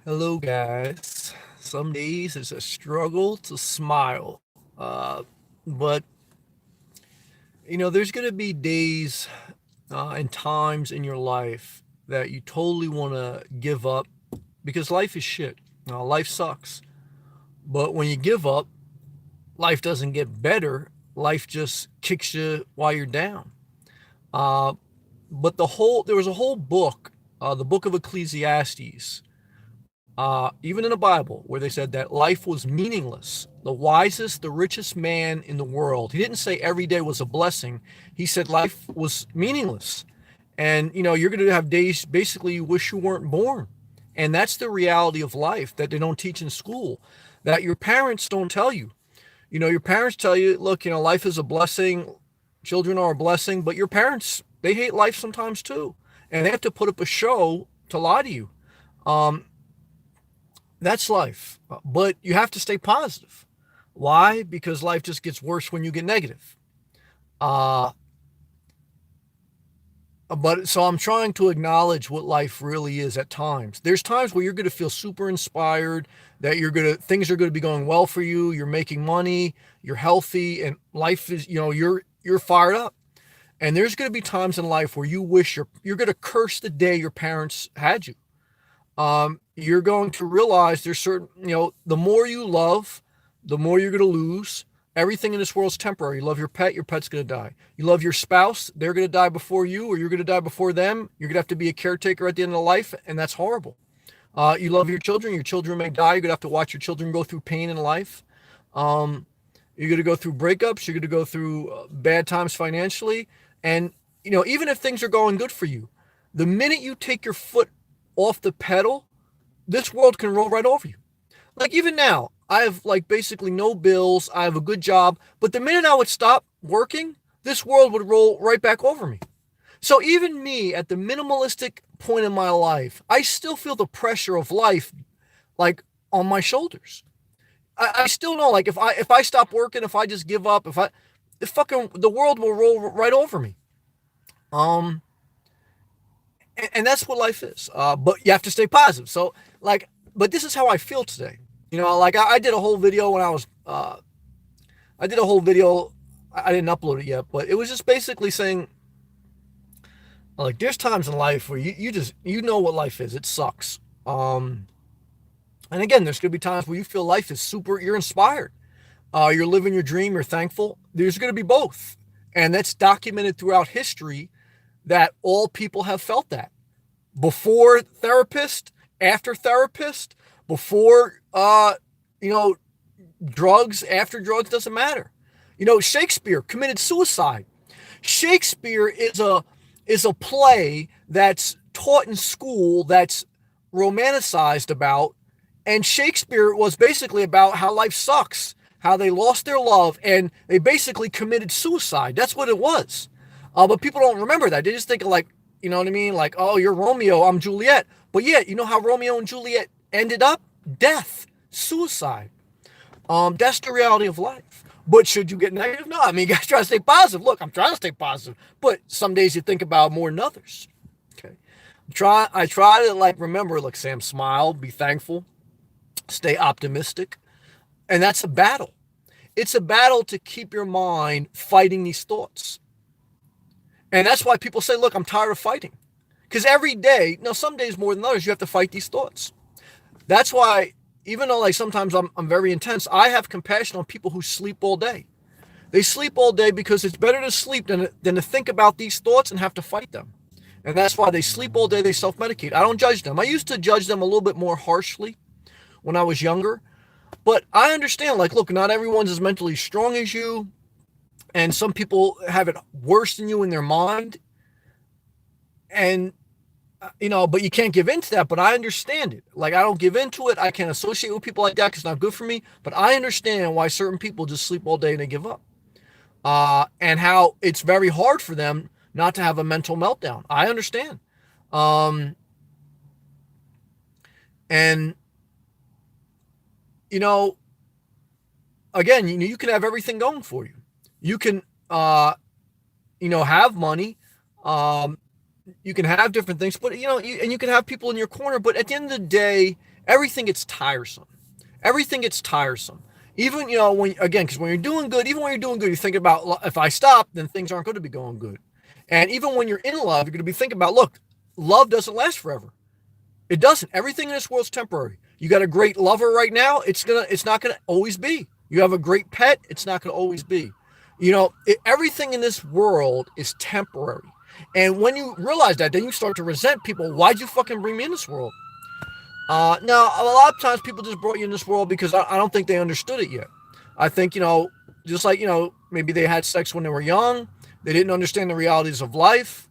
Hello, guys. Some days it's a struggle to smile. But, there's going to be days and times in your life that you totally want to give up because life is shit. Life sucks. But when you give up, life doesn't get better. Life just kicks you while you're down. Uh, but there was a whole book, the book of Ecclesiastes, even in the Bible, where they said that life was meaningless. The wisest, the richest man in the world. He didn't say every day was a blessing. He said life was meaningless. And, you're going to have days basically you wish you weren't born. And that's the reality of life that they don't teach in school, that your parents don't tell you. Your parents tell you, look, life is a blessing. Children are a blessing. But your parents, they hate life sometimes too. And they have to put up a show to lie to you. Um, that's life. But you have to stay positive. Why? Because life just gets worse when you get negative. Uh, but so I'm trying to acknowledge what life really is at times. There's times where you're going to feel super inspired, that things are going to be going well for you, you're making money, you're healthy, and life is, you're fired up. And there's going to be times in life where you wish you're going to curse the day your parents had you. You're going to realize there's certain, the more you love, the more you're going to lose. Everything in this world is temporary. You love your pet's going to die. You love your spouse, they're going to die before you, or you're going to die before them. You're going to have to be a caretaker at the end of life, and that's horrible. You love your children may die. You're going to have to watch your children go through pain in life. Um, you're going to go through breakups. You're going to go through bad times financially. And, even if things are going good for you, the minute you take your foot off the pedal, this world can roll right over you. Like even now, I have like basically no bills. I have a good job. But the minute I would stop working, this world would roll right back over me. So even me at the minimalistic point in my life, I still feel the pressure of life like on my shoulders. I still know like if I stop working, if I just give up, if fucking the world will roll right over me. Um and that's what life is. But you have to stay positive. So like, but this is how I feel today. Like I did a whole video when I did a whole video. I didn't upload it yet, but it was just basically saying, like, there's times in life where you just, what life is. It sucks. And again, there's going to be times where you feel life is super, you're inspired. You're living your dream, you're thankful. There's going to be both. And that's documented throughout history that all people have felt that. Before therapist, after therapist, before you know drugs, after drugs, doesn't matter. Shakespeare committed suicide. Shakespeare is a play that's taught in school, that's romanticized about, and Shakespeare was basically about how life sucks, how they lost their love, and they basically committed suicide. That's what it was. But people don't remember that. They just think of like, you know what I mean? Like, oh, you're Romeo, I'm Juliet. But yeah, you know how Romeo and Juliet ended up? Death, suicide. That's the reality of life. But should you get negative? No, I mean, you guys try to stay positive. Look, I'm trying to stay positive. But some days you think about it more than others. Okay. I try to like remember, like Sam, smile, be thankful, stay optimistic. And that's a battle. It's a battle to keep your mind fighting these thoughts. And that's why people say, look, I'm tired of fighting. Because every day, now some days more than others, you have to fight these thoughts. That's why, even though like sometimes I'm very intense, I have compassion on people who sleep all day. They sleep all day because it's better to sleep than to think about these thoughts and have to fight them. And that's why they sleep all day, they self-medicate. I don't judge them. I used to judge them a little bit more harshly when I was younger. But I understand, like, look, not everyone's as mentally strong as you. And some people have it worse than you in their mind. And but you can't give into that. But I understand it. Like, I don't give into it. I can't associate with people like that because it's not good for me. But I understand why certain people just sleep all day and they give up. And how it's very hard for them not to have a mental meltdown. I understand. Um, and, you know, again, you can have everything going for you. You can, have money. Um, you can have different things, but and you can have people in your corner, but at the end of the day, everything gets tiresome. Everything gets tiresome. Even, when, again, because when you're doing good, even when you're doing good, you think about, if I stop, then things aren't going to be going good. And even when you're in love, you're going to be thinking about, look, love doesn't last forever. It doesn't. Everything in this world's temporary. You got a great lover right now. It's not going to always be. You have a great pet. It's not going to always be. Everything in this world is temporary. And when you realize that, then you start to resent people. Why'd you fucking bring me in this world? Now, a lot of times people just brought you in this world because I don't think they understood it yet. I think, just like, maybe they had sex when they were young. They didn't understand the realities of life.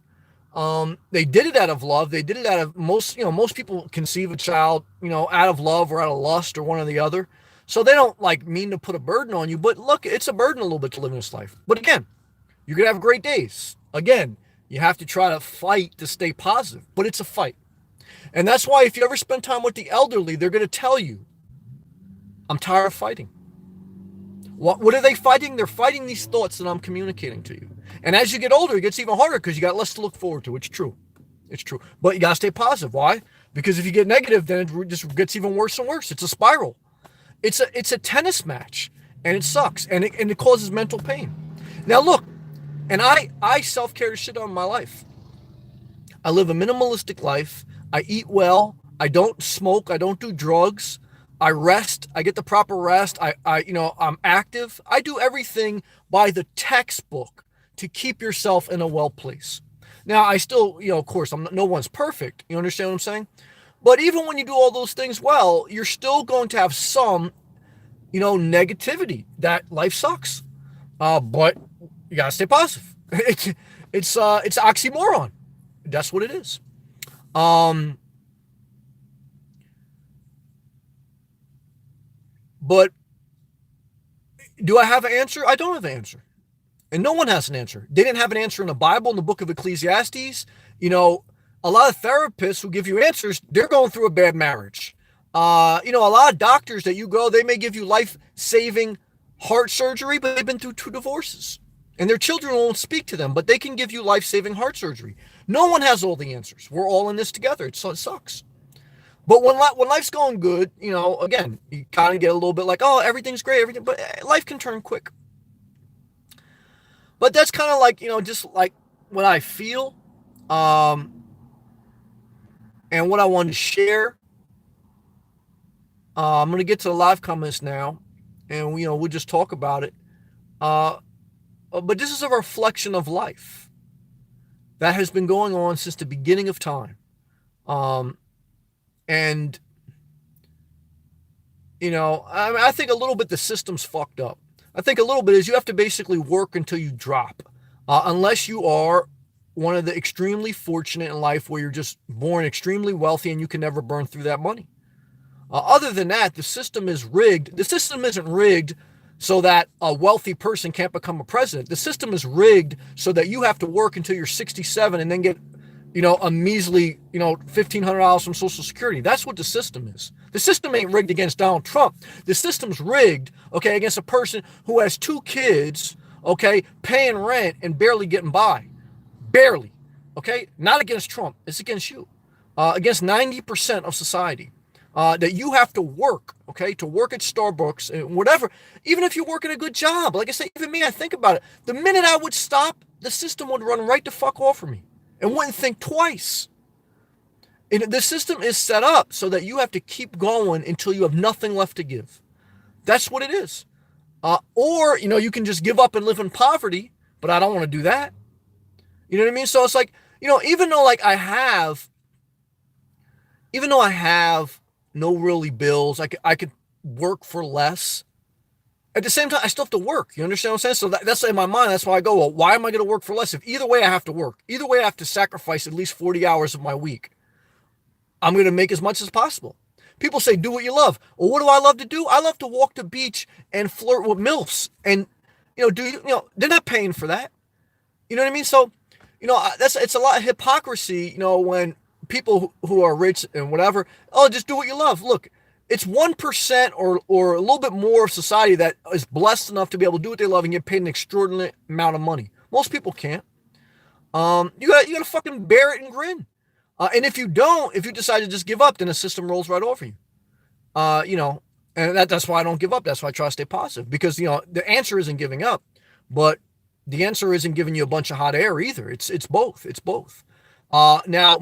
They did it out of love. They did it out of most people conceive a child, out of love or out of lust or one or the other. So they don't mean to put a burden on you, but look, it's a burden a little bit to live in this life. But again, you're going to have great days. Again, you have to try to fight to stay positive, but it's a fight. And that's why if you ever spend time with the elderly, they're going to tell you, I'm tired of fighting. What are they fighting? They're fighting these thoughts that I'm communicating to you. And as you get older, it gets even harder because you got less to look forward to. It's true. It's true. But you got to stay positive. Why? Because if you get negative, then it just gets even worse and worse. It's a spiral. It's a tennis match, and it sucks, and it causes mental pain. Now look, and I self-care shit on my life. I live a minimalistic life. I eat well. I don't smoke. I don't do drugs. I rest. I get the proper rest. I'm active. I do everything by the textbook to keep yourself in a well place. Now, I still, of course, no one's perfect. You understand what I'm saying? But even when you do all those things well, you're still going to have some, negativity that life sucks. But you gotta stay positive. It's oxymoron. That's what it is. But do I have an answer? I don't have an answer. And no one has an answer. They didn't have an answer in the Bible, in the book of Ecclesiastes. A lot of therapists who give you answers, they're going through a bad marriage. A lot of doctors that you go, they may give you life-saving heart surgery, but they've been through 2 divorces. And their children won't speak to them, but they can give you life-saving heart surgery. No one has all the answers. We're all in this together. It sucks. But when life's going good, again, you kind of get a little bit like, oh, everything's great, but life can turn quick. But that's kind of just like what I feel, and what I want to share. I'm going to get to the live comments now, and we'll just talk about it. But this is a reflection of life that has been going on since the beginning of time. And, I think a little bit the system's fucked up. I think a little bit is you have to basically work until you drop. Unless you are one of the extremely fortunate in life where you're just born extremely wealthy and you can never burn through that money. Other than that, the system is rigged. The system isn't rigged so that a wealthy person can't become a president. The system is rigged so that you have to work until you're 67 and then get a measly, $1,500 from Social Security. That's what the system is. The system ain't rigged against Donald Trump. The system's rigged, against a person who has 2 kids, paying rent and barely getting by. Barely, Not against Trump. It's against you. Against 90% of society. That you have to work, to work at Starbucks and whatever. Even if you work at a good job. Like I say, even me, I think about it. The minute I would stop, the system would run right the fuck off of me. And wouldn't think twice. And the system is set up so that you have to keep going until you have nothing left to give. That's what it is. Or, you can just give up and live in poverty, but I don't want to do that. You know what I mean? So it's like, even though I have no really bills, I could work for less. At the same time, I still have to work. You understand what I'm saying? So that's in my mind. That's why I go, well, why am I going to work for less? If either way I have to work, either way I have to sacrifice at least 40 hours of my week, I'm going to make as much as possible. People say, do what you love. Well, what do I love to do? I love to walk the beach and flirt with MILFs. And, they're not paying for that. You know what I mean? So, it's a lot of hypocrisy, when people who are rich and whatever, just do what you love. Look, it's 1% or a little bit more of society that is blessed enough to be able to do what they love and get paid an extraordinary amount of money. Most people can't. You gotta fucking bear it and grin. And if you don't, if you decide to just give up, then the system rolls right over you. You know, and that's why I don't give up. That's why I try to stay positive, because the answer isn't giving up, but the answer isn't giving you a bunch of hot air either. It's both. It's both. Now,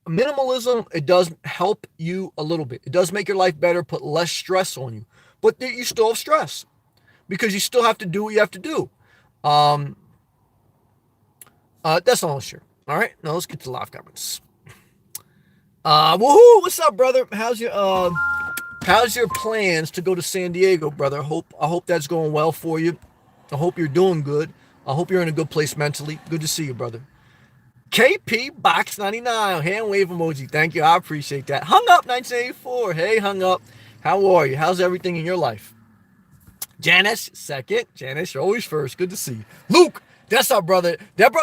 minimalism, it does help you a little bit. It does make your life better, put less stress on you, but you still have stress because you still have to do what you have to do. Um, that's all I'll share. All right, now let's get to live comments. Woohoo! What's up, brother? How's your plans to go to San Diego, brother? I hope that's going well for you. I hope you're doing good. I hope you're in a good place mentally. Good to see you, brother. KP Box 99, hand wave emoji. Thank you. I appreciate that. Hung up 1984. Hey, hung up. How are you? How's everything in your life? Janice, second. Janice, you're always first. Good to see you. Luke, that's our brother.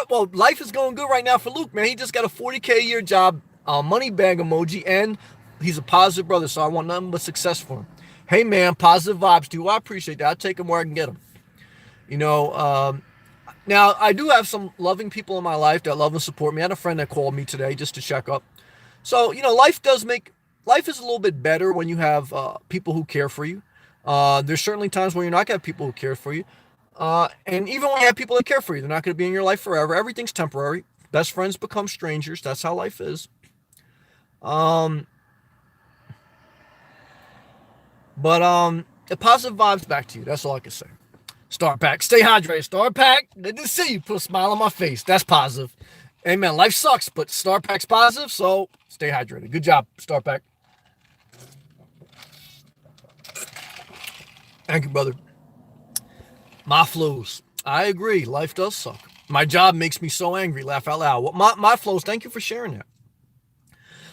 Well, life is going good right now for Luke, man. He just got a 40K a year job, money bag emoji, and he's a positive brother, so I want nothing but success for him. Hey, man, positive vibes to you. I appreciate that. I'll take him where I can get him. Now, I do have some loving people in my life that love and support me. I had a friend that called me today just to check up. So, life is a little bit better when you have people who care for you. There's certainly times when you're not going to have people who care for you. And even when you have people that care for you, they're not going to be in your life forever. Everything's temporary. Best friends become strangers. That's how life is. The positive vibes back to you. That's all I can say. Star Pack, stay hydrated. Star Pack, good to see you. Put a smile on my face. That's positive. Amen. Life sucks, but Star Pack's positive, so stay hydrated. Good job, Star Pack. Thank you, brother. My flows. I agree. Life does suck. My job makes me so angry. Laugh out loud. Well, my flows. Thank you for sharing that.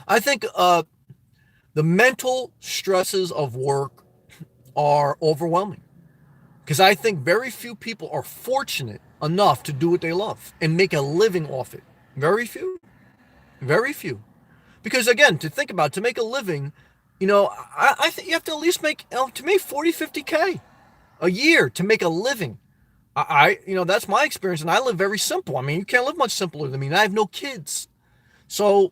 I think the mental stresses of work are overwhelming, because I think very few people are fortunate enough to do what they love and make a living off it. Very few. Very few. Because again, to think about it, to make a living, I think you have to at least make, to me, 40, 50K a year to make a living. That's my experience, and I live very simple. I mean, you can't live much simpler than me, and I have no kids. So,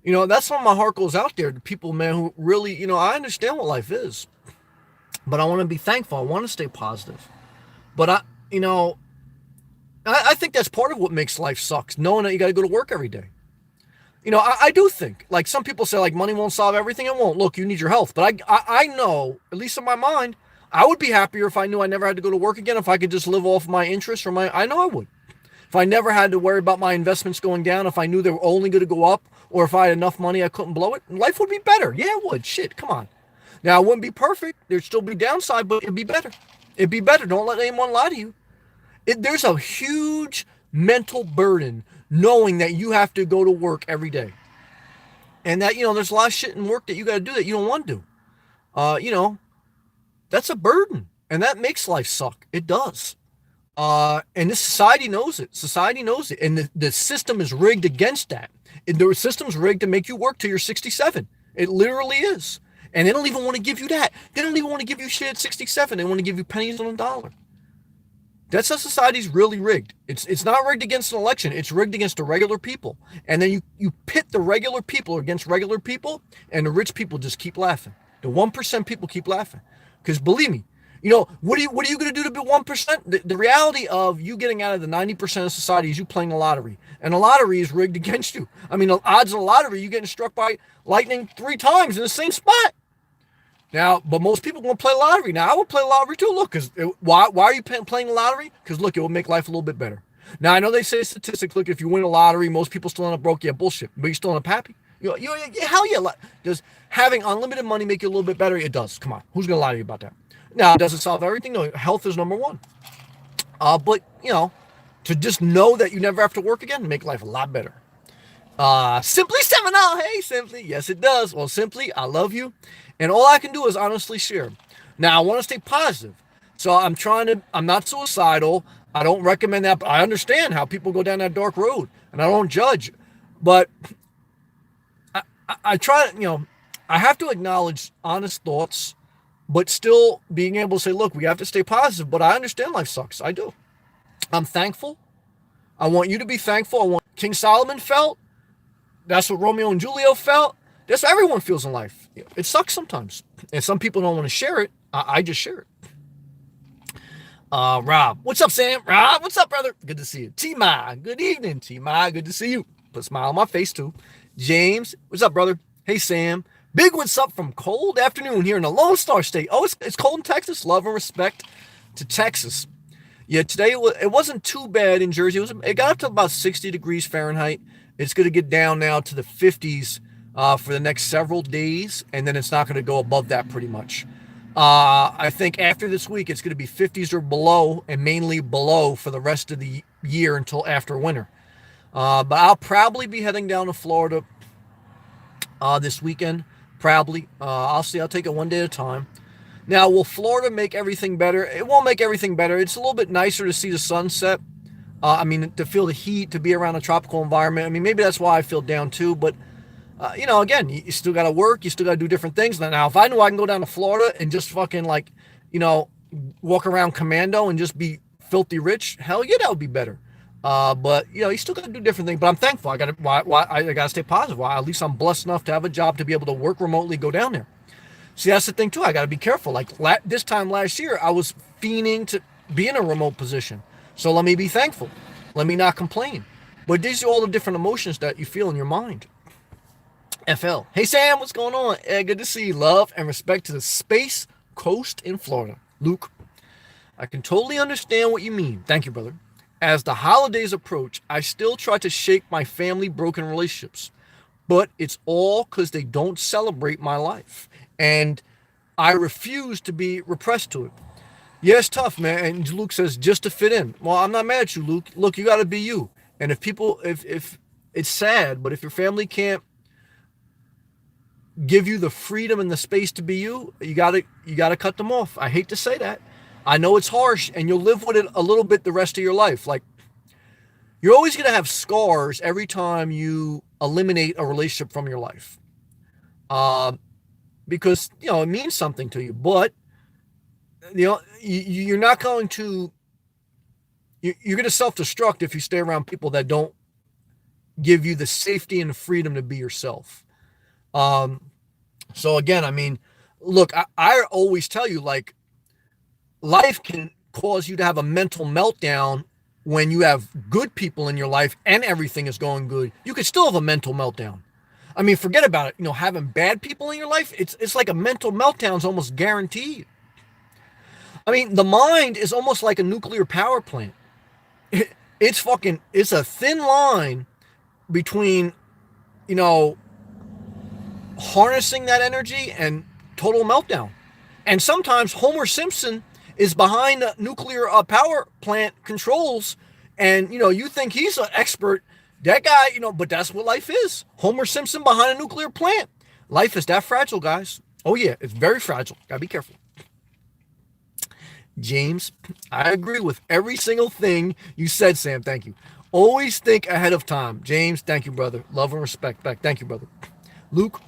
that's why my heart goes out there to people, man, who really, I understand what life is, but I want to be thankful. I want to stay positive. But I think that's part of what makes life sucks, knowing that you got to go to work every day. I do think, like some people say, like money won't solve everything. It won't. Look, you need your health. But I know, at least in my mind, I would be happier if I knew I never had to go to work again, if I could just live off my interest I know I would. If I never had to worry about my investments going down, if I knew they were only going to go up, or if I had enough money I couldn't blow it, life would be better. Yeah, it would. Shit, come on. Now, it wouldn't be perfect. There'd still be downside, but it'd be better. It'd be better. Don't let anyone lie to you. There's a huge mental burden knowing that you have to go to work every day. And that, there's a lot of shit in work that you got to do that you don't want to do. That's a burden. And that makes life suck. It does. And this society knows it. Society knows it. And the system is rigged against that. The system's rigged to make you work till you're 67. It literally is. And they don't even want to give you that. They don't even want to give you shit at 67. They want to give you pennies on a dollar. That's how society's really rigged. It's not rigged against an election. It's rigged against the regular people. And then you pit the regular people against regular people, and the rich people just keep laughing. The 1% people keep laughing. Because believe me, what are you going to do to be 1%? The reality of you getting out of the 90% of society is you playing the lottery. And the lottery is rigged against you. I mean, the odds of the lottery, you getting struck by lightning 3 times in the same spot. Now, but most people won't play lottery. Now, I would play lottery too. Look, why are you playing the lottery? Because look, it will make life a little bit better. Now, I know they say statistics. Look, if you win a lottery, most people still end up broke. Yeah, bullshit. But you still end up happy. Hell yeah. Does having unlimited money make you a little bit better? It does. Come on. Who's going to lie to you about that? Now, does it solve everything? No, health is number one. But, to just know that you never have to work again, make life a lot better. Simply Seminole. Hey, Simply. Yes, it does. Well, Simply, I love you. And all I can do is honestly share. Now, I want to stay positive. So I'm not suicidal. I don't recommend that. But I understand how people go down that dark road. And I don't judge. But I try to, I have to acknowledge honest thoughts, but still being able to say, look, we have to stay positive. But I understand life sucks. I do. I'm thankful. I want you to be thankful. I want King Solomon felt. That's what Romeo and Juliet felt. That's what everyone feels in life. It sucks sometimes. And some people don't want to share it. I just share it. Rob. What's up, Sam? Rob, what's up, brother? Good to see you. T-Ma, good evening. T-Ma, good to see you. Put a smile on my face, too. James, what's up, brother? Hey, Sam. Big what's up from cold afternoon here in the Lone Star State. Oh, it's cold in Texas. Love and respect to Texas. Yeah, today it wasn't too bad in Jersey. It got up to about 60 degrees Fahrenheit. It's going to get down now to the 50s for the next several days, and then it's not going to go above that pretty much. I think after this week, it's going to be 50s or below, and mainly below for the rest of the year until after winter. But I'll probably be heading down to Florida this weekend, probably. I'll see. I'll take it one day at a time. Now, will Florida make everything better? It won't make everything better. It's a little bit nicer to see the sunset. To feel the heat, to be around a tropical environment. I mean, maybe that's why I feel down too. But, again, you still got to work. You still got to do different things. Now, if I knew I can go down to Florida and just fucking walk around commando and just be filthy rich, hell yeah, that would be better. But you still got to do different things. But I'm thankful. I got to stay positive. At least I'm blessed enough to have a job to be able to work remotely, go down there. See, that's the thing too. I got to be careful. Like this time last year, I was fiending to be in a remote position. So let me be thankful. Let me not complain. But these are all the different emotions that you feel in your mind. FL. Hey, Sam, what's going on? Good to see you. Love and respect to the Space Coast in Florida. Luke, I can totally understand what you mean. Thank you, brother. As the holidays approach, I still try to shake my family broken relationships. But it's all because they don't celebrate my life. And I refuse to be repressed to it. Yeah, it's tough, man. And Luke says, just to fit in. Well, I'm not mad at you, Luke. Look, you got to be you. And if it's sad, but if your family can't give you the freedom and the space to be you, you got to cut them off. I hate to say that. I know it's harsh, and you'll live with it a little bit the rest of your life. Like, you're always going to have scars every time you eliminate a relationship from your life. Because, it means something to you. But you're not going to, you're going to self-destruct if you stay around people that don't give you the safety and the freedom to be yourself. So again, look, I always tell you, like, life can cause you to have a mental meltdown when you have good people in your life and everything is going good. You could still have a mental meltdown. Forget about it. Having bad people in your life, it's like a mental meltdown is almost guaranteed. The mind is almost like a nuclear power plant. It's a thin line between, harnessing that energy and total meltdown. And sometimes Homer Simpson is behind the nuclear power plant controls, and, you think he's an expert. That guy, but that's what life is. Homer Simpson behind a nuclear plant. Life is that fragile, guys. Oh, yeah, it's very fragile. Gotta be careful. James, I agree with every single thing you said, Sam. Thank you. Always think ahead of time. James, thank you, brother. Love and respect back. Thank you, brother. Luke,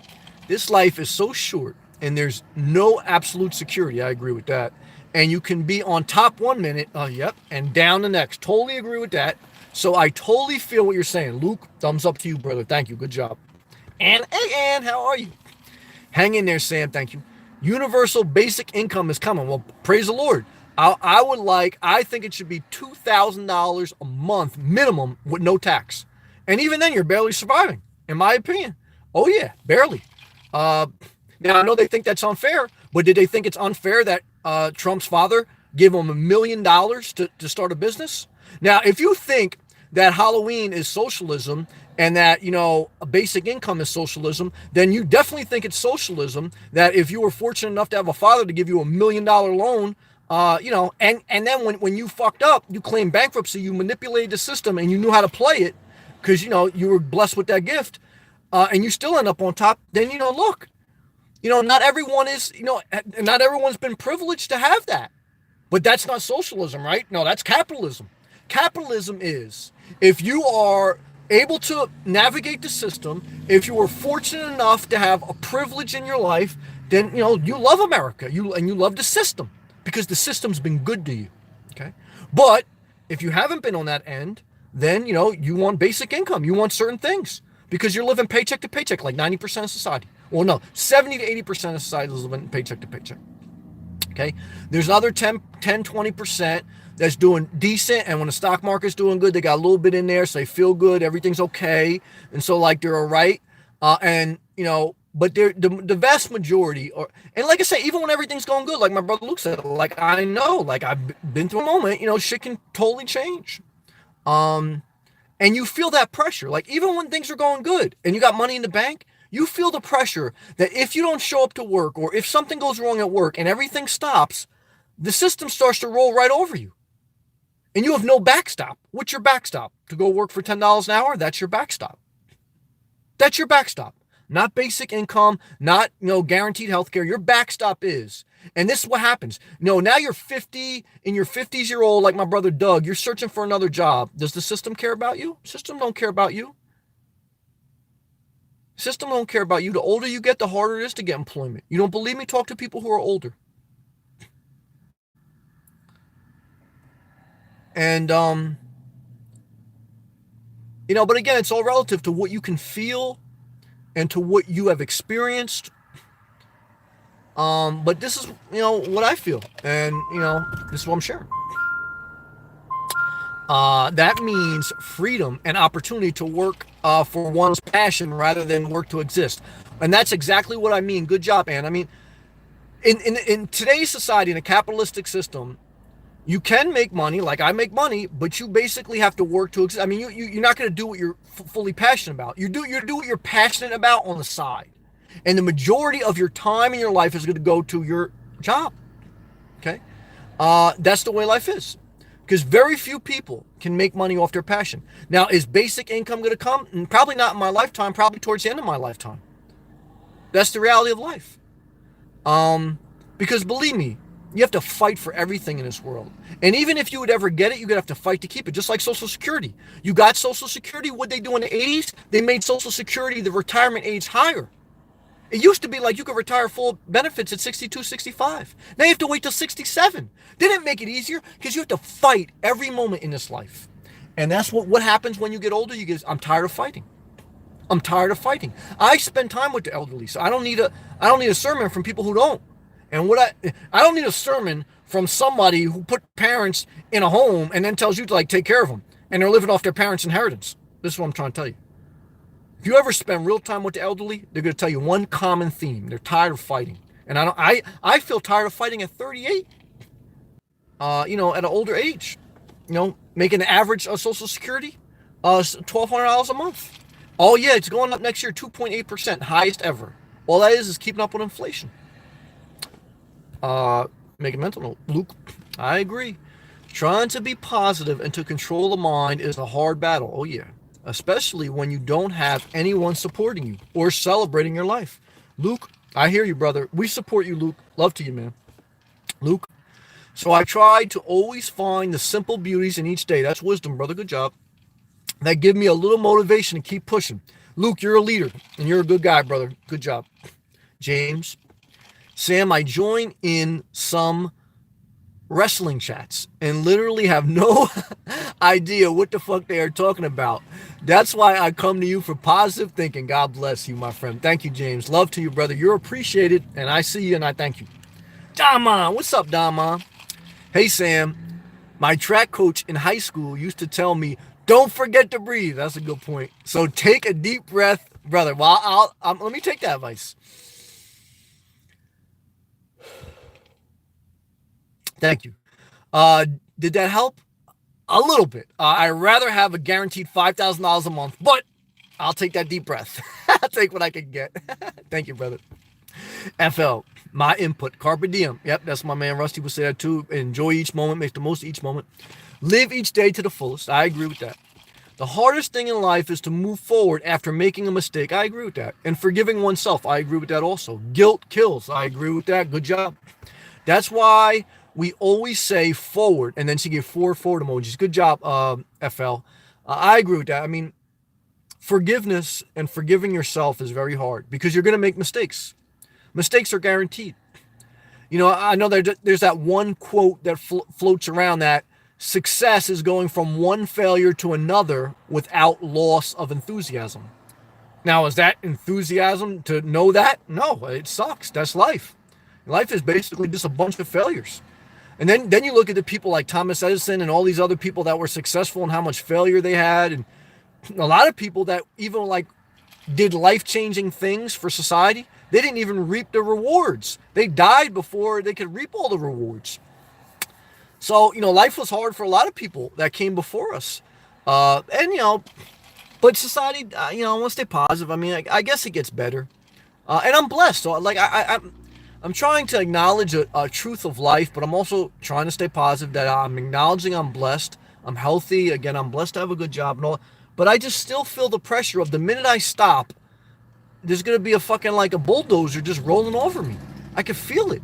this life is so short, and there's no absolute security. I agree with that. And you can be on top 1 minute, and down the next. Totally agree with that. So I totally feel what you're saying. Luke, thumbs up to you, brother. Thank you. Good job. And how are you? Hang in there, Sam. Thank you. Universal basic income is coming. Well, praise the Lord. I think it should be $2,000 a month minimum with no tax. And even then, you're barely surviving, in my opinion. Oh, yeah, barely. Now, I know they think that's unfair, but did they think it's unfair that Trump's father gave him $1 million to start a business? Now, if you think that Halloween is socialism and that, a basic income is socialism, then you definitely think it's socialism that if you were fortunate enough to have a father to give you $1 million loan, and then when you fucked up, you claimed bankruptcy, you manipulated the system and you knew how to play it because, you were blessed with that gift, and you still end up on top, then, look, not everyone is, not everyone's been privileged to have that. But that's not socialism, right? No, that's capitalism. Capitalism is if you are able to navigate the system, if you were fortunate enough to have a privilege in your life, then, you love America, you love the system because the system's been good to you, okay? But if you haven't been on that end, then, you want basic income. You want certain things because you're living paycheck to paycheck like 90% of society. Well, no, 70 to 80% of society is living paycheck to paycheck. Okay. There's another 20% that's doing decent. And when the stock market's doing good, they got a little bit in there. So they feel good. Everything's okay. And so like they're all right. But the vast majority are, and like I say, even when everything's going good, like my brother Luke said, like I know, like I've been through a moment, shit can totally change. And you feel that pressure. Like even when things are going good and you got money in the bank, you feel the pressure that if you don't show up to work or if something goes wrong at work and everything stops, the system starts to roll right over you. And you have no backstop. What's your backstop? To go work for $10 an hour? That's your backstop. That's your backstop. Not basic income, not, guaranteed health care. Your backstop is. And this is what happens. Now you're 50, in your 50s, year old, like my brother Doug, you're searching for another job. Does the system care about you? System don't care about you. System don't care about you. The older you get, the harder it is to get employment. You don't believe me? Talk to people who are older. And, but again, it's all relative to what you can feel and to what you have experienced. But this is, what I feel. And, this is what I'm sharing. That means freedom and opportunity to work for one's passion rather than work to exist. And that's exactly what I mean. Good job, Ann. I mean, in today's society, in a capitalistic system, you can make money, like I make money, but you basically have to work to exist. I mean, you're not going to do what you're fully passionate about. You do what you're passionate about on the side. And the majority of your time in your life is going to go to your job. Okay? That's the way life is. Because very few people can make money off their passion. Now, is basic income going to come? Probably not in my lifetime, probably towards the end of my lifetime. That's the reality of life. Because believe me, you have to fight for everything in this world. And even if you would ever get it, you're going to have to fight to keep it. Just like Social Security. You got Social Security. What they do in the 80s? They made Social Security, the retirement age, higher. It used to be like you could retire full benefits at 62, 65. Now you have to wait till 67. They didn't make it easier because you have to fight every moment in this life. And that's what happens when you get older. You get, I'm tired of fighting. I'm tired of fighting. I spend time with the elderly, so I don't need a sermon from people who don't. And I don't need a sermon from somebody who put parents in a home and then tells you to take care of them and they're living off their parents' inheritance. This is what I'm trying to tell you. If you ever spend real time with the elderly, they're going to tell you one common theme. They're tired of fighting. And I feel tired of fighting at 38. At an older age, making an average of Social Security, $1,200 a month. Oh yeah, it's going up next year, 2.8%, highest ever. All that is keeping up with inflation. Make a mental note. Luke, I agree. Trying to be positive and to control the mind is a hard battle. Oh yeah. Especially when you don't have anyone supporting you or celebrating your life. Luke, I hear you, brother. We support you, Luke. Love to you, man. Luke. So I try to always find the simple beauties in each day. That's wisdom, brother. Good job. That give me a little motivation to keep pushing. Luke, you're a leader and you're a good guy, brother. Good job. James. Sam, I join in some wrestling chats and literally have no idea what the fuck they are talking about. That's why I come to you for positive thinking. God bless you, my friend. Thank you, James. Love to you, brother. You're appreciated, and I see you, and I thank you. Dama, what's up, Dama? Hey, Sam. My track coach in high school used to tell me, don't forget to breathe. That's a good point. So take a deep breath, brother. Well, let me take that advice. Thank you. Did that help? A little bit. I'd rather have a guaranteed $5,000 a month, but I'll take that deep breath. I'll take what I can get. Thank you, brother. FL, my input. Carpe diem. Yep, that's my man Rusty would say that too. Enjoy each moment. Make the most of each moment. Live each day to the fullest. I agree with that. The hardest thing in life is to move forward after making a mistake. I agree with that. And forgiving oneself. I agree with that also. Guilt kills. I agree with that. Good job. That's why we always say forward, and then she gave 4 forward emojis. Good job, FL. I agree with that. I mean, forgiveness and forgiving yourself is very hard because you're going to make mistakes. Mistakes are guaranteed. I know there's that one quote that floats around that Success is going from one failure to another without loss of enthusiasm. Now, is that enthusiasm to know that? No, it sucks. That's life. Life is basically just a bunch of failures. And then you look at the people like Thomas Edison and all these other people that were successful and how much failure they had. And a lot of people that even like did life-changing things for society, they didn't even reap the rewards. They died before they could reap all the rewards. So, life was hard for a lot of people that came before us. And but society, I want to stay positive. I mean, I guess it gets better. And I'm blessed. So, like, I'm trying to acknowledge a truth of life, but I'm also trying to stay positive that I'm acknowledging I'm blessed. I'm healthy. Again, I'm blessed to have a good job and all. But I just still feel the pressure of the minute I stop, there's going to be a fucking like a bulldozer just rolling over me. I can feel it.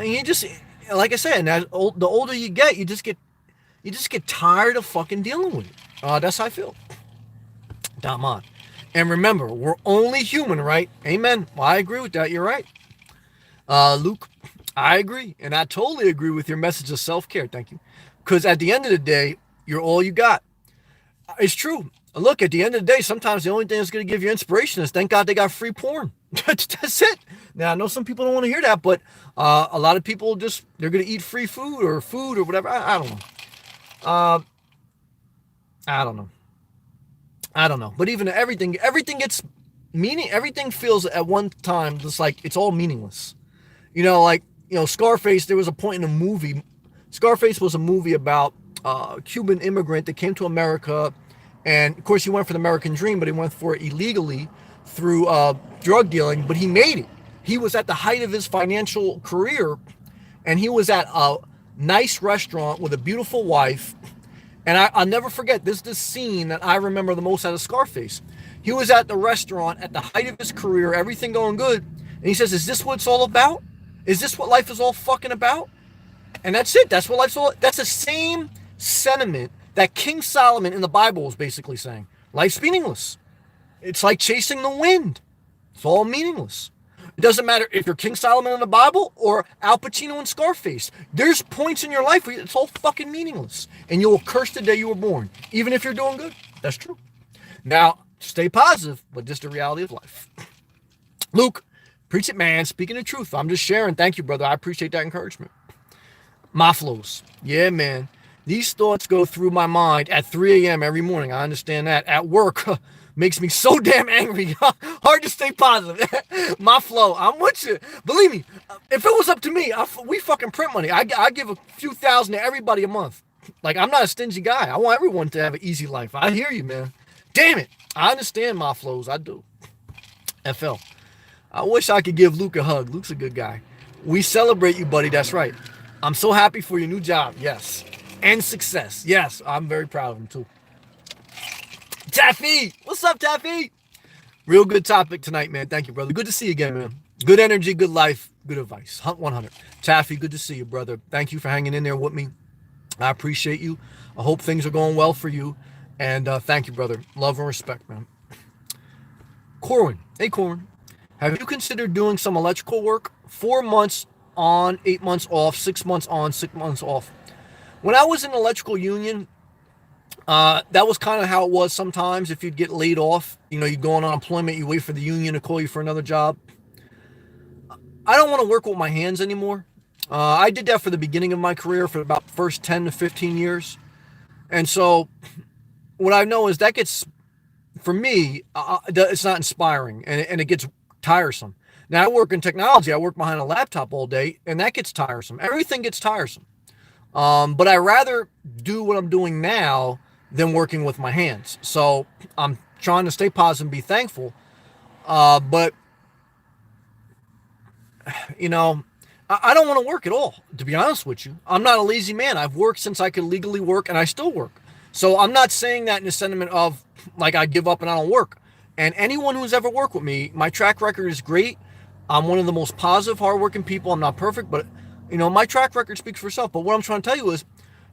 You just, like I said, the older you get, you just get tired of fucking dealing with it. That's how I feel. Daman. And remember, we're only human, right? Amen. Well, I agree with that. You're right. Luke, I agree. And I totally agree with your message of self-care. Thank you. Because at the end of the day, you're all you got. It's true. Look, at the end of the day, sometimes the only thing that's going to give you inspiration is thank God they got free porn. That's it. Now, I know some people don't want to hear that, but a lot of people they're going to eat free food or whatever. I don't know. I don't know. I don't know. But even everything gets meaning. Everything feels at one time just like it's all meaningless. Scarface, there was a point in a movie. Scarface was a movie about a Cuban immigrant that came to America. And, of course, he went for the American dream, but he went for it illegally through drug dealing. But he made it. He was at the height of his financial career, and he was at a nice restaurant with a beautiful wife. And I'll never forget, this is the scene that I remember the most out of Scarface. He was at the restaurant at the height of his career, everything going good. And he says, is this what it's all about? Is this what life is all fucking about? And that's it. That's what life's all. That's the same sentiment that King Solomon in the Bible was basically saying. Life's meaningless. It's like chasing the wind. It's all meaningless. It doesn't matter if you're King Solomon in the Bible or Al Pacino in Scarface. There's points in your life where it's all fucking meaningless. And you will curse the day you were born, even if you're doing good. That's true. Now, stay positive, but just the reality of life. Luke, preach it, man. Speaking the truth. I'm just sharing. Thank you, brother. I appreciate that encouragement. My flows. Yeah, man. These thoughts go through my mind at 3 a.m. every morning. I understand that. At work, makes me so damn angry. Hard to stay positive. My flow. I'm with you. Believe me, if it was up to me, we fucking print money. I give a few thousand to everybody a month. Like, I'm not a stingy guy. I want everyone to have an easy life. I hear you, man. Damn it. I understand my flows. I do. FL. I wish I could give Luke a hug. Luke's a good guy. We celebrate you, buddy. That's right. I'm so happy for your new job. Yes. And success. Yes. I'm very proud of him, too. Taffy. What's up, Taffy? Real good topic tonight, man. Thank you, brother. Good to see you again, man. Good energy, good life, good advice. Hunt 100. Taffy, good to see you, brother. Thank you for hanging in there with me. I appreciate you. I hope things are going well for you. And thank you, brother. Love and respect, man. Corwin. Hey, Corwin. Have you considered doing some electrical work? 4 months on, 8 months off, 6 months on, 6 months off. When I was in the electrical union, that was kind of how it was sometimes. If you'd get laid off, you go on unemployment, you wait for the union to call you for another job. I don't want to work with my hands anymore. I did that for the beginning of my career for about the first 10 to 15 years. And so what I know is that gets, for me, it's not inspiring and it gets tiresome. Now, I work in technology. I work behind a laptop all day, and that gets tiresome. Everything gets tiresome. But I rather do what I'm doing now than working with my hands. So I'm trying to stay positive and be thankful. But, I don't want to work at all, to be honest with you. I'm not a lazy man. I've worked since I could legally work, and I still work. So I'm not saying that in the sentiment of, like, I give up and I don't work. And anyone who's ever worked with me, my track record is great. I'm one of the most positive, hardworking people. I'm not perfect, but, my track record speaks for itself. But what I'm trying to tell you is,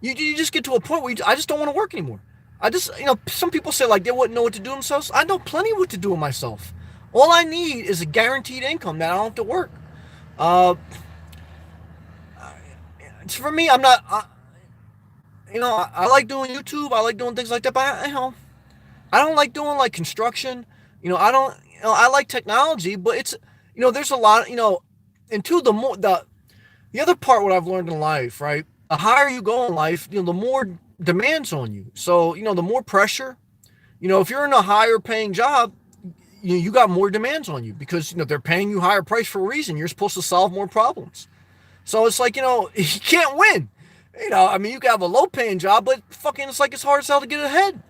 you just get to a point where I just don't want to work anymore. I just, some people say, like, they wouldn't know what to do themselves. I know plenty what to do with myself. All I need is a guaranteed income that I don't have to work. For me, I'm not... I like doing YouTube. I like doing things like that, but I don't like doing like construction. I don't. I like technology, but there's a lot. And two, the other part, what I've learned in life, right? The higher you go in life, the more demands on you. So the more pressure. If you're in a higher paying job, you got more demands on you because they're paying you higher price for a reason. You're supposed to solve more problems. So it's like you can't win. I mean, you can have a low paying job, but fucking it's like it's hard as hell to get ahead.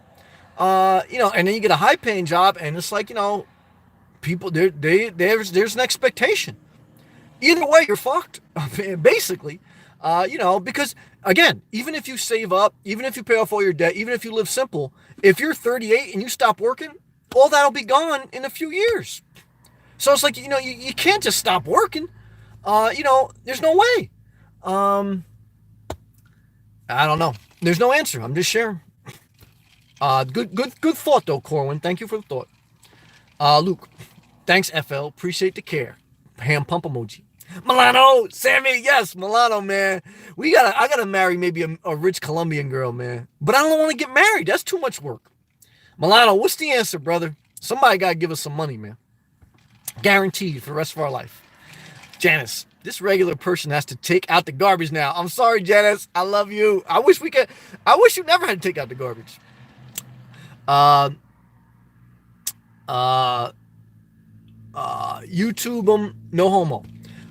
And then you get a high paying job, and it's like people there's an expectation. Either way, you're fucked, basically. Because again, even if you save up, even if you pay off all your debt, even if you live simple, if you're 38 and you stop working, all that'll be gone in a few years. So it's like you can't just stop working. There's no way. I don't know. There's no answer. I'm just sharing. Good thought though, Corwin. Thank you for the thought. Luke, thanks FL. Appreciate the care. Hand pump emoji. Milano, Sammy, yes, Milano, man. I gotta marry maybe a rich Colombian girl, man. But I don't want to get married. That's too much work. Milano, what's the answer, brother? Somebody gotta give us some money, man. Guaranteed for the rest of our life. Janice, this regular person has to take out the garbage now. I'm sorry, Janice. I love you. I wish you never had to take out the garbage. YouTube them, no homo.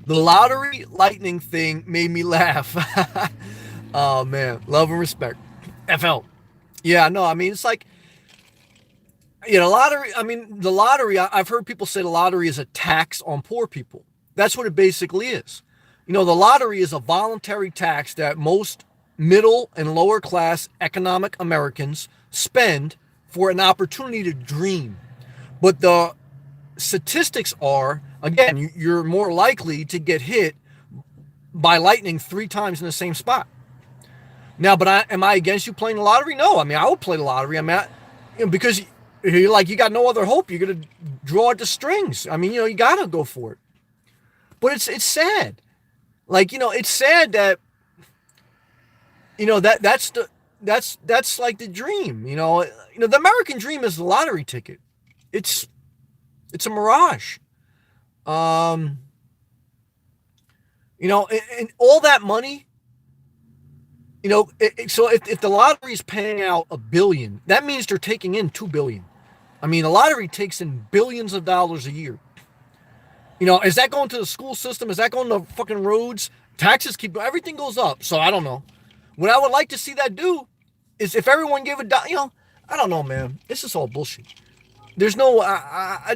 The lottery lightning thing made me laugh. Oh man, love and respect. FL. Yeah, no, I mean it's like lottery. I mean the lottery. I've heard people say the lottery is a tax on poor people. That's what it basically is. The lottery is a voluntary tax that most middle and lower class economic Americans spend for an opportunity to dream. But the statistics are, again, you're more likely to get hit by lightning 3 times in the same spot. Now, but am I against you playing the lottery? No. I mean, I would play the lottery. Because you got no other hope. You're going to draw at the strings. I mean, you got to go for it. But it's sad. It's sad that, that's like the dream, the American dream is the lottery ticket. It's a mirage. And all that money, so if the lottery is paying out $1 billion, that means they're taking in $2 billion. I mean, the lottery takes in billions of dollars a year. Is that going to the school system? Is that going to fucking roads? Taxes everything goes up. So I don't know. What I would like to see that do is if everyone gave I don't know, man. This is all bullshit. There's no, I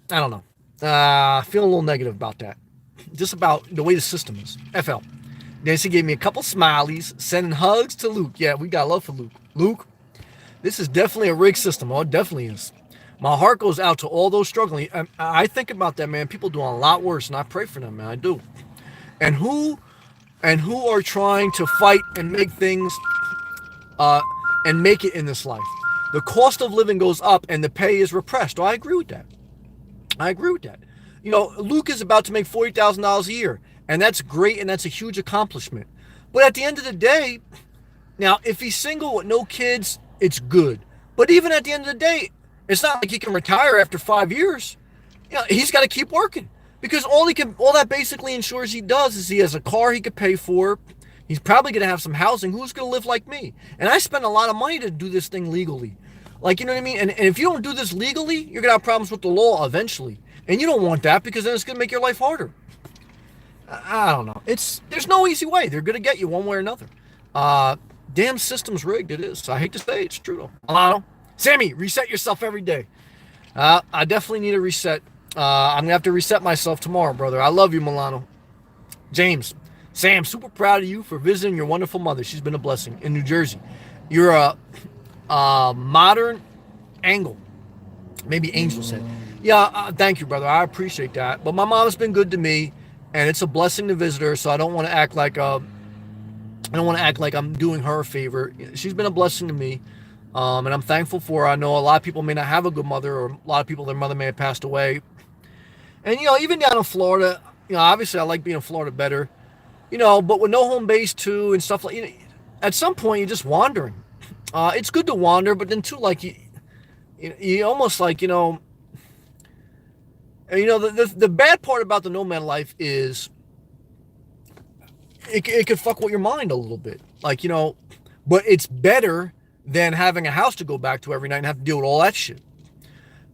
don't know. I feel a little negative about that. Just about the way the system is. FL. Nancy gave me a couple smileys, sending hugs to Luke. Yeah, we got love for Luke. Luke, this is definitely a rigged system. Oh, it definitely is. My heart goes out to all those struggling. I think about that, man. People doing a lot worse, and I pray for them, man. I do. And who are trying to fight and make things, and make it in this life. The cost of living goes up, and the pay is repressed. Oh, I agree with that. Luke is about to make $40,000 a year, and that's great, and that's a huge accomplishment. But at the end of the day, now, if he's single with no kids, it's good. But even at the end of the day, it's not like he can retire after 5 years. He's got to keep working because all that basically ensures he does is he has a car he could pay for. He's probably going to have some housing. Who's going to live like me? And I spend a lot of money to do this thing legally. You know what I mean? And if you don't do this legally, you're going to have problems with the law eventually. And you don't want that because then it's going to make your life harder. I don't know. There's no easy way. They're going to get you one way or another. Damn system's rigged. It is. I hate to say it. It's true though. I don't know. Sammy, reset yourself every day. I definitely need a reset. I'm going to have to reset myself tomorrow, brother. I love you, Milano. James, Sam, super proud of you for visiting your wonderful mother. She's been a blessing in New Jersey. You're a modern angle. Maybe Angel said. Yeah, thank you, brother. I appreciate that. But my mom's been good to me, and it's a blessing to visit her, so I don't want to act like I'm doing her a favor. She's been a blessing to me. And I'm thankful for her. I know a lot of people may not have a good mother, or a lot of people, their mother may have passed away. And, even down in Florida, obviously I like being in Florida better, but with no home base too and stuff like, at some point you're just wandering. It's good to wander, but then too, like you almost like the bad part about the nomad life is it could fuck with your mind a little bit, like but it's better than having a house to go back to every night and have to deal with all that shit.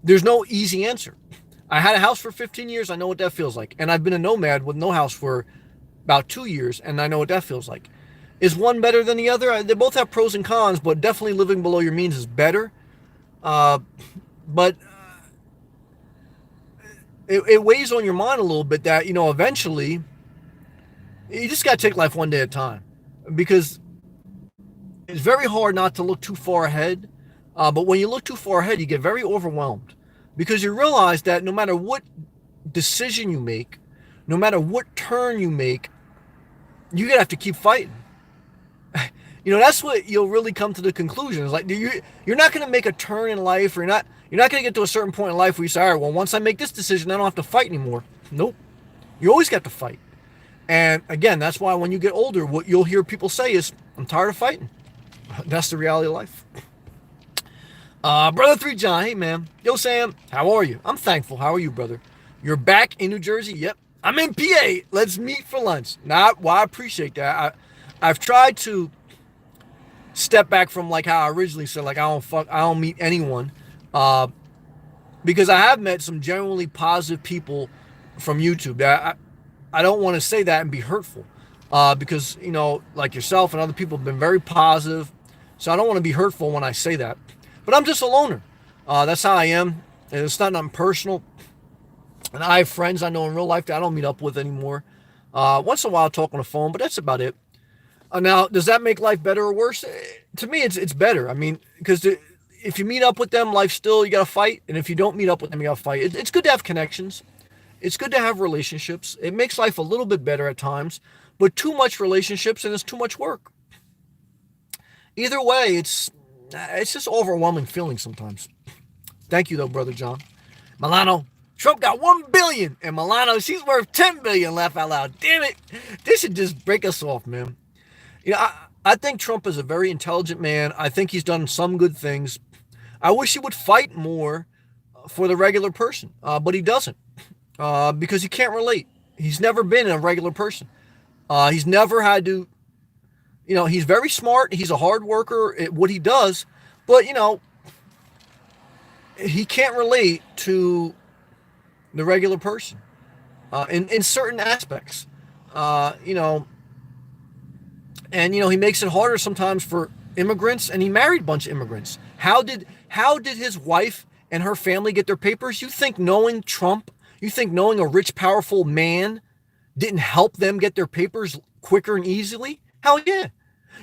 There's no easy answer. I had a house for 15 years. I know what that feels like. And I've been a nomad with no house for about 2 years, and I know what that feels like. Is one better than the other? They both have pros and cons, but definitely living below your means is better. But it weighs on your mind a little bit that, eventually you just got to take life one day at a time, because it's very hard not to look too far ahead. But when you look too far ahead, you get very overwhelmed, because you realize that no matter what decision you make, no matter what turn you make, you're going to have to keep fighting. That's what you'll really come to the conclusion. It's like you're not going to make a turn in life, or you're not going to get to a certain point in life where you say, all right, well, once I make this decision, I don't have to fight anymore. Nope. You always got to fight. And again, that's why when you get older, what you'll hear people say is, I'm tired of fighting. That's the reality of life. Brother 3 John, hey man. Yo Sam, how are you? I'm thankful. How are you, brother? You're back in New Jersey? Yep. I'm in PA. Let's meet for lunch. Well, I appreciate that. I've tried to step back from like how I originally said, like I don't meet anyone, because I have met some genuinely positive people from YouTube. That I don't want to say that and be hurtful, because like yourself and other people have been very positive, so I don't want to be hurtful when I say that. But I'm just a loner. That's how I am, and it's not nothing personal. And I have friends I know in real life that I don't meet up with anymore. Once in a while, I talk on the phone, but that's about it. Now, does that make life better or worse? To me, it's better. I mean, because if you meet up with them, life still, you got to fight. And if you don't meet up with them, you got to fight. It's good to have connections. It's good to have relationships. It makes life a little bit better at times. But too much relationships and it's too much work. Either way, it's just overwhelming feeling sometimes. Thank you, though, Brother John. Milano, Trump got 1 billion. And Milano, she's worth 10 billion. Laugh out loud. Damn it. This should just break us off, man. I think Trump is a very intelligent man. I think he's done some good things. I wish he would fight more for the regular person, but he doesn't, because he can't relate. He's never been a regular person. He's never had to, he's very smart. He's a hard worker at what he does, but, he can't relate to the regular person in certain aspects, And he makes it harder sometimes for immigrants, and he married a bunch of immigrants. How did his wife and her family get their papers? You think knowing Trump, you think knowing a rich, powerful man didn't help them get their papers quicker and easily? Hell yeah.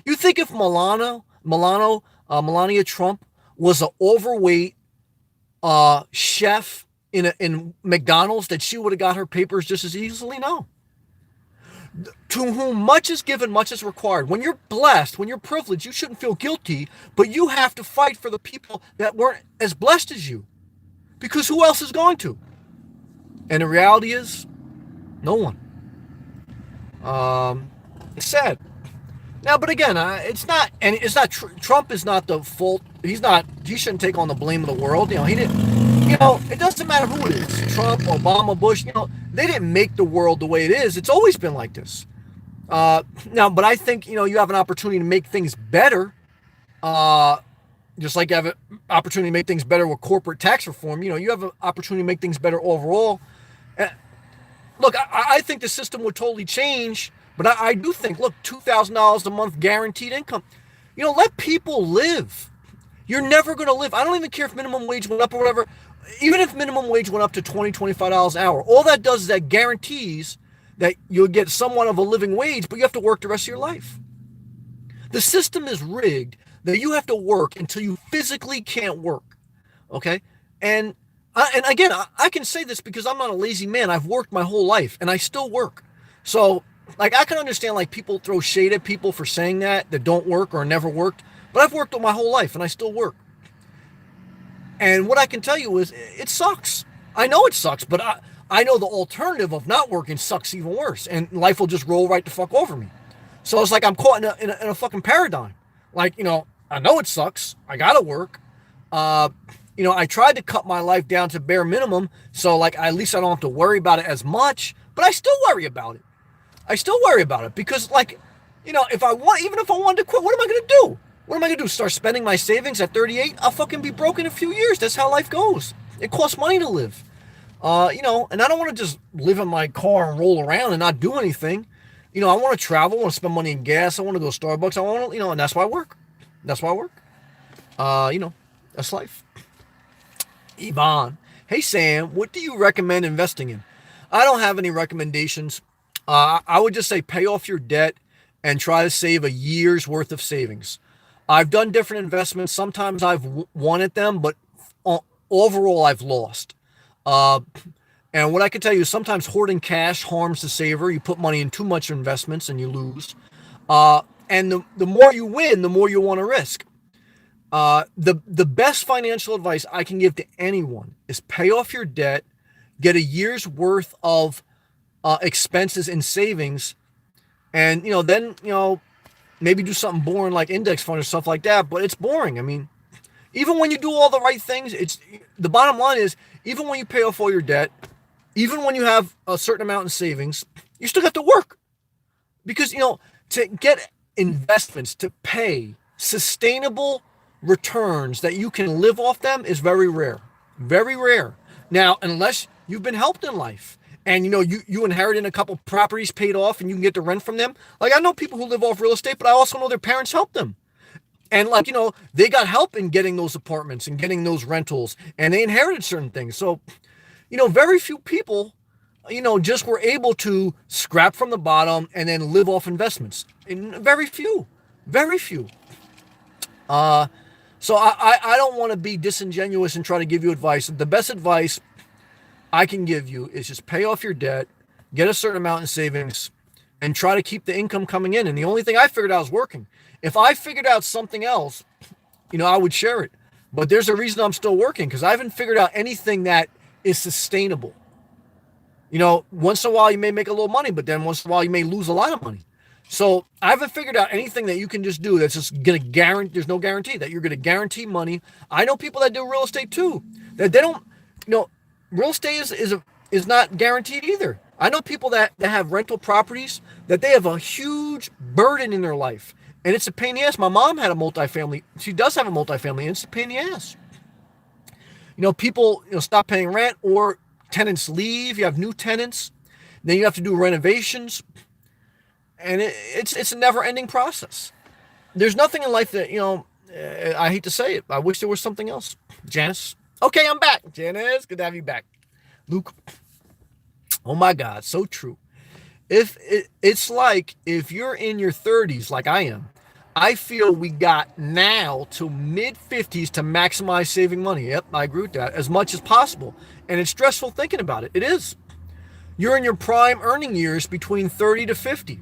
You think if Melania Trump was an overweight chef in McDonald's that she would have got her papers just as easily? No. To whom much is given, much is required. When you're blessed, when you're privileged, you shouldn't feel guilty, but you have to fight for the people that weren't as blessed as you. Because who else is going to? And the reality is, no one. It's sad. Now, but again, Trump is not the fault. He shouldn't take on the blame of the world. He didn't. It doesn't matter who it is. Trump, Obama, Bush, they didn't make the world the way it is. It's always been like this. Now, but I think, you have an opportunity to make things better. Just like you have an opportunity to make things better with corporate tax reform. You have an opportunity to make things better overall. Look, I think the system would totally change, but I do think, look, $2,000 a month guaranteed income. Let people live. You're never going to live. I don't even care if minimum wage went up or whatever. Even if minimum wage went up to $20, $25 an hour, all that does is that guarantees that you'll get somewhat of a living wage, but you have to work the rest of your life. The system is rigged that you have to work until you physically can't work. Okay? And again, I can say this because I'm not a lazy man. I've worked my whole life and I still work. So I can understand people throw shade at people for saying that don't work or never worked, but I've worked my whole life and I still work. And what I can tell you is it sucks. I know it sucks, but I know the alternative of not working sucks even worse, and life will just roll right the fuck over me. So it's like I'm caught in a fucking paradigm. Like, I know it sucks. I gotta work. Uh, I tried to cut my life down to bare minimum, so like at least I don't have to worry about it as much. But I still worry about it. I still worry about it because, like, if I want, even if I wanted to quit, what am I gonna do? What am I gonna do? Start spending my savings at 38? I'll fucking be broke in a few years. That's how life goes. It costs money to live. And I don't want to just live in my car and roll around and not do anything. I want to travel. I want to spend money in gas. I want to go to Starbucks. I want to, and that's why I work. That's why I work. That's life. Yvonne, hey Sam, what do you recommend investing in? I don't have any recommendations. I would just say pay off your debt and try to save a year's worth of savings. I've done different investments. Sometimes I've won at them, but overall I've lost. Uh, and what I can tell you is sometimes hoarding cash harms the saver. You put money in too much investments and you lose. And the more you win, the more you want to risk. The best financial advice I can give to anyone is pay off your debt, get a year's worth of expenses and savings, and then maybe do something boring like index fund or stuff like that. But it's boring. I mean, even when you do all the right things, it's the bottom line is even when you pay off all your debt, even when you have a certain amount in savings, you still have to work because to get investments to pay sustainable returns that you can live off them is very rare. Very rare. Now, unless you've been helped in life and you inherited a couple properties paid off and you can get the rent from them. Like I know people who live off real estate, but I also know their parents helped them. And like, they got help in getting those apartments and getting those rentals and they inherited certain things. So, very few people, just were able to scrap from the bottom and then live off investments. And very few. So I don't want to be disingenuous and try to give you advice. The best advice I can give you is just pay off your debt, get a certain amount in savings, and try to keep the income coming in. And the only thing I figured out is working. If I figured out something else, I would share it. But there's a reason I'm still working because I haven't figured out anything that is sustainable. Once in a while you may make a little money, but then once in a while you may lose a lot of money. So I haven't figured out anything that you can just do that's just going to guarantee, there's no guarantee that you're going to guarantee money. I know people that do real estate too, that they don't, real estate is not guaranteed either. I know people that have rental properties that they have a huge burden in their life. And it's a pain in the ass. My mom had a multifamily. She does have a multifamily, and it's a pain in the ass. People stop paying rent or tenants leave. You have new tenants. Then you have to do renovations. And it's a never-ending process. There's nothing in life that, I hate to say it. I wish there was something else. Janice. Okay, I'm back. Janice, good to have you back. Luke. Oh my God, so true. It's like if you're in your 30s like I am, I feel we got now to mid-50s to maximize saving money. Yep, I agree with that. As much as possible. And it's stressful thinking about it. It is. You're in your prime earning years between 30 to 50.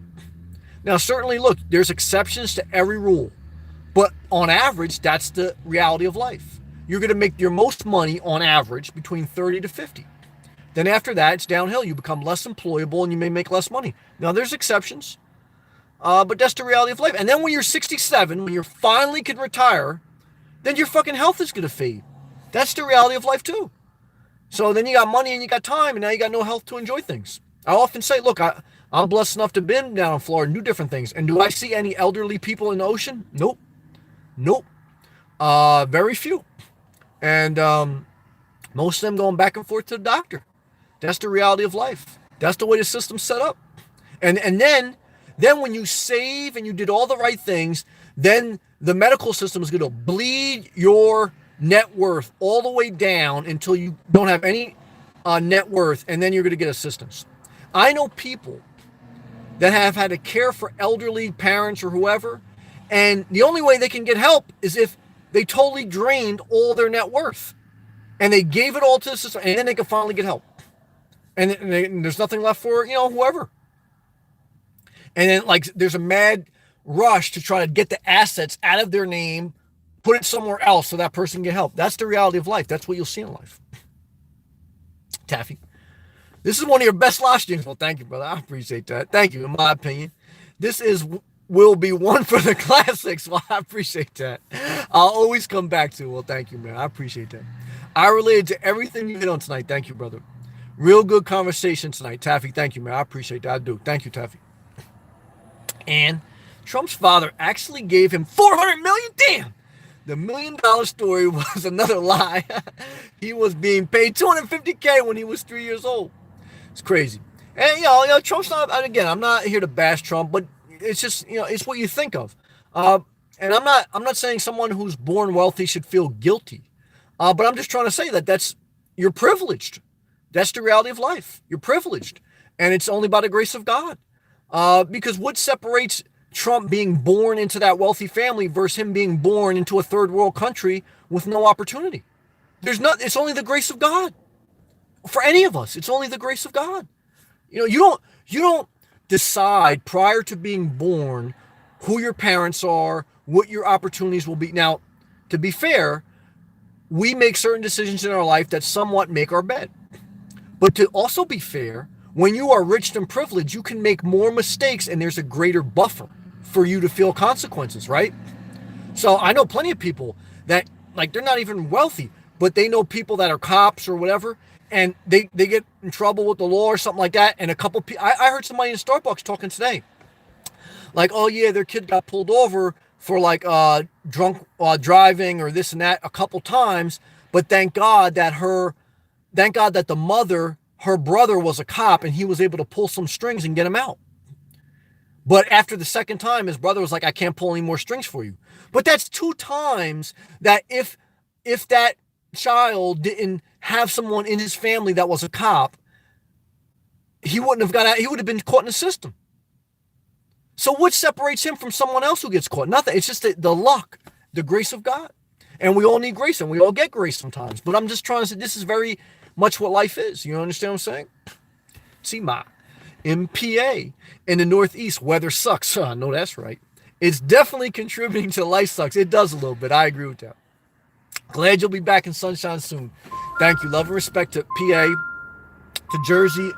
Now, certainly, look, there's exceptions to every rule. But on average, that's the reality of life. You're going to make your most money on average between 30 to 50. Then after that, it's downhill. You become less employable and you may make less money. Now, there's exceptions. But that's the reality of life. And then when you're 67, when you finally can retire, then your fucking health is going to fade. That's the reality of life too. So then you got money and you got time and now you got no health to enjoy things. I often say, look, I'm blessed enough to been down in Florida and do different things. And do I see any elderly people in the ocean? Nope. Very few. And most of them going back and forth to the doctor. That's the reality of life. That's the way the system's set up. And then when you save and you did all the right things, then the medical system is going to bleed your net worth all the way down until you don't have any net worth, and then you're going to get assistance. I know people that have had to care for elderly parents or whoever, and the only way they can get help is if they totally drained all their net worth, and they gave it all to the system, and then they can finally get help. And there's nothing left for, whoever. And then, like, there's a mad rush to try to get the assets out of their name, put it somewhere else so that person can get help. That's the reality of life. That's what you'll see in life. Taffy. This is one of your best live streams. Well, thank you, brother. I appreciate that. Thank you, in my opinion. This is will be one for the classics. Well, I appreciate that. I'll always come back to it. Well, thank you, man. I appreciate that. I related to everything you hit on tonight. Thank you, brother. Real good conversation tonight. Taffy, thank you, man. I appreciate that. I do. Thank you, Taffy. And Trump's father actually gave him $400 million. Damn. The $1 million story was another lie. He was being paid $250K when he was 3 years old. It's crazy. And, Trump's not, and again, I'm not here to bash Trump, but it's just, it's what you think of. And I'm not saying someone who's born wealthy should feel guilty. But I'm just trying to say that you're privileged. That's the reality of life. You're privileged. And it's only by the grace of God. Because what separates Trump being born into that wealthy family versus him being born into a third world country with no opportunity? It's only the grace of God. For any of us, it's only the grace of God. You don't decide prior to being born who your parents are, what your opportunities will be. Now, to be fair, we make certain decisions in our life that somewhat make our bed. But to also be fair, when you are rich and privileged, you can make more mistakes and there's a greater buffer for you to feel consequences, right? So I know plenty of people that, like, they're not even wealthy, but they know people that are cops or whatever, and they get in trouble with the law or something like that. And a couple people, I heard somebody in Starbucks talking today, like, oh yeah, their kid got pulled over for like drunk driving or this and that a couple times, but thank God that the mother, her brother was a cop and he was able to pull some strings and get him out. But after the second time, his brother was like, I can't pull any more strings for you. But that's 2 times that if that child didn't have someone in his family that was a cop, he wouldn't have got out. He would have been caught in the system. So what separates him from someone else who gets caught? Nothing. It's just the luck, the grace of God. And we all need grace, and we all get grace sometimes. But I'm just trying to say this is very much what life is. You understand what I'm saying? See, in PA, in the Northeast, weather sucks. No, that's right. It's definitely contributing to life sucks. It does a little bit. I agree with that. Glad you'll be back in sunshine soon. Thank you. Love and respect to PA, to Jersey,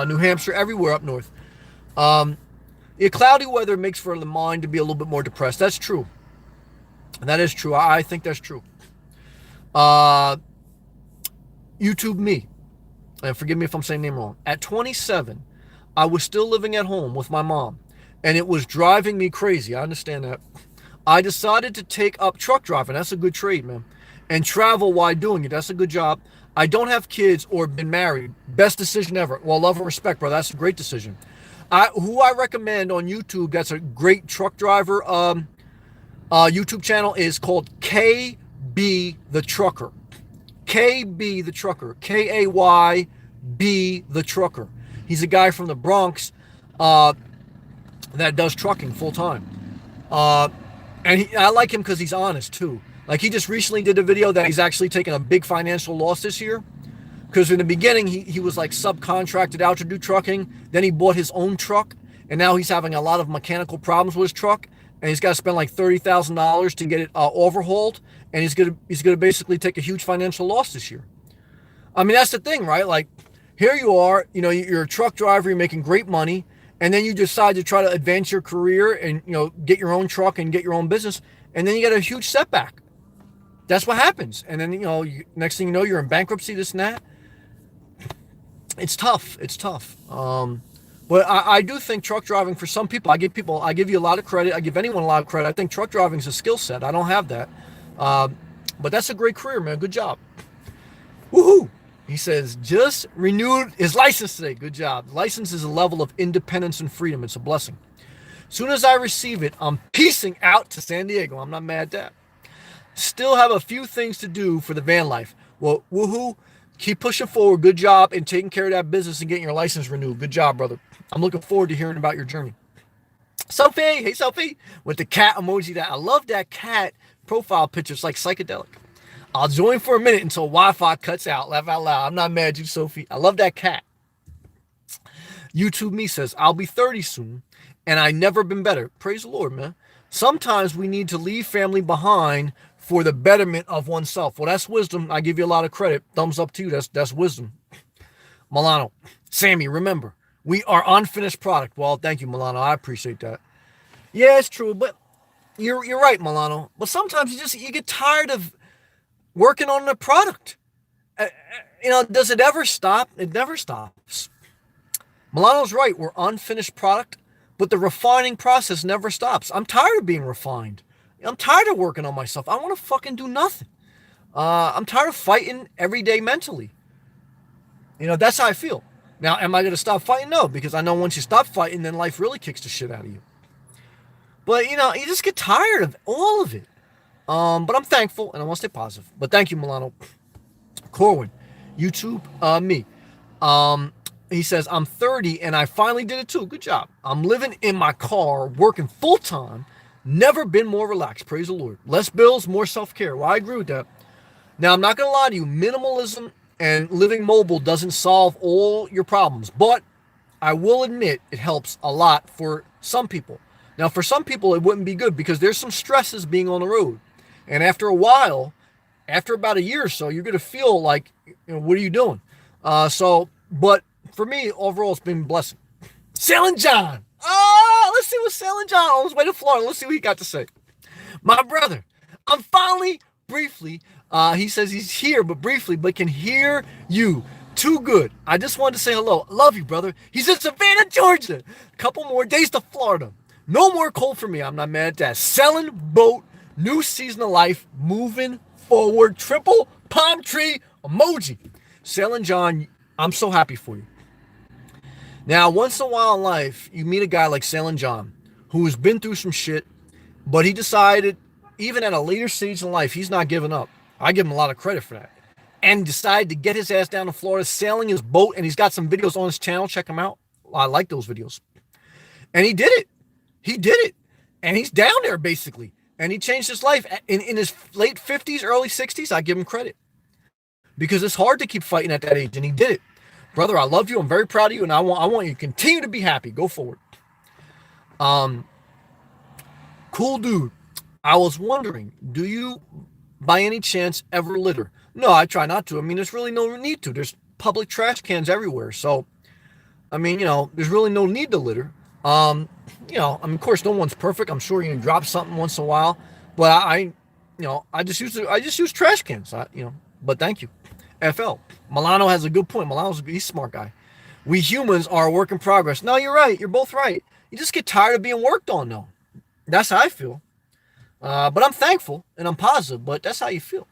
New Hampshire, everywhere up north. Cloudy weather makes for the mind to be a little bit more depressed. That's true. That is true. I think that's true. YouTube me. And forgive me if I'm saying the name wrong. At 27, I was still living at home with my mom, and it was driving me crazy. I understand that. I decided to take up truck driving. That's a good trade, man. And travel while doing it. That's a good job. I don't have kids or been married. Best decision ever. Well, love and respect, bro. That's a great decision. Who I recommend on YouTube, that's a great truck driver YouTube channel, is called KB the Trucker. KB the Trucker. KAYB the Trucker. He's a guy from the Bronx that does trucking full time. And I like him because he's honest too. Like, he just recently did a video that he's actually taken a big financial loss this year. Because in the beginning, he was like subcontracted out to do trucking. Then he bought his own truck. And now he's having a lot of mechanical problems with his truck. And he's got to spend like $30,000 to get it overhauled. And he's gonna basically take a huge financial loss this year. I mean, that's the thing, right? Like, here you are, you're a truck driver, you're making great money. And then you decide to try to advance your career and, get your own truck and get your own business. And then you get a huge setback. That's what happens. And then, next thing you know, you're in bankruptcy, this and that. It's tough. But I do think truck driving, for some people, I give you a lot of credit. I give anyone a lot of credit. I think truck driving is a skill set. I don't have that. But that's a great career, man. Good job. Woohoo! He says, just renewed his license today. Good job. License is a level of independence and freedom. It's a blessing. Soon as I receive it, I'm peacing out to San Diego. I'm not mad at that. Still have a few things to do for the van life. Well, woohoo. Keep pushing forward. Good job in taking care of that business and getting your license renewed. Good job, brother. I'm looking forward to hearing about your journey. Sophie, hey Sophie, with the cat emoji. I love that cat profile picture. It's like psychedelic. I'll join for a minute until Wi-Fi cuts out. Laugh out loud. I'm not mad at you, Sophie. I love that cat. YouTube me says, I'll be 30 soon, and I never been better. Praise the Lord, man. Sometimes we need to leave family behind for the betterment of oneself. Well, that's wisdom. I give you a lot of credit. Thumbs up to you. That's wisdom. Milano. Sammy, remember, we are unfinished product. Well, thank you, Milano. I appreciate that. Yeah, it's true, but you're right, Milano. But sometimes you get tired of working on the product. Does it ever stop? It never stops. Milano's right. We're unfinished product, but the refining process never stops. I'm tired of being refined. I'm tired of working on myself. I want to fucking do nothing. I'm tired of fighting every day mentally. That's how I feel. Now, am I going to stop fighting? No, because I know once you stop fighting, then life really kicks the shit out of you. But, you just get tired of all of it. But I'm thankful, and I want to stay positive. But thank you, Milano. Corwin, YouTube, me. He says, I'm 30, and I finally did it too. Good job. I'm living in my car, working full-time. Never been more relaxed. Praise the Lord. Less bills, more self-care. Well, I agree with that. Now, I'm not going to lie to you. Minimalism and living mobile doesn't solve all your problems. But I will admit it helps a lot for some people. Now, for some people, it wouldn't be good because there's some stresses being on the road. And after a while, after about a year or so, you're going to feel like, what are you doing? But for me, overall, it's been a blessing. Sailing John. Let's see what Sailing John on his way to Florida. Let's see what he got to say. My brother, I'm finally, briefly, he says he's here, but briefly, but can hear you. Too good. I just wanted to say hello. Love you, brother. He's in Savannah, Georgia. Couple more days to Florida. No more cold for me. I'm not mad at that. Selling boat, new season of life, moving forward. Triple palm tree emoji. Sailing John, I'm so happy for you. Now, once in a while in life, you meet a guy like Sailing John who has been through some shit, but he decided, even at a later stage in life, he's not giving up. I give him a lot of credit for that. And decided to get his ass down to Florida, sailing his boat, and he's got some videos on his channel. Check them out. I like those videos. And he did it. He did it. And he's down there, basically. And he changed his life. In his late 50s, early 60s, I give him credit. Because it's hard to keep fighting at that age, and he did it. Brother, I love you. I'm very proud of you, and I want you to continue to be happy. Go forward. Cool dude. I was wondering, do you, by any chance, ever litter? No, I try not to. I mean, there's really no need to. There's public trash cans everywhere. So, I mean, there's really no need to litter. Of course, no one's perfect. I'm sure you can drop something once in a while. But I just use trash cans. But thank you. FL. Milano has a good point. He's a smart guy. We humans are a work in progress. No, you're right. You're both right. You just get tired of being worked on, though. That's how I feel. But I'm thankful and I'm positive, but that's how you feel.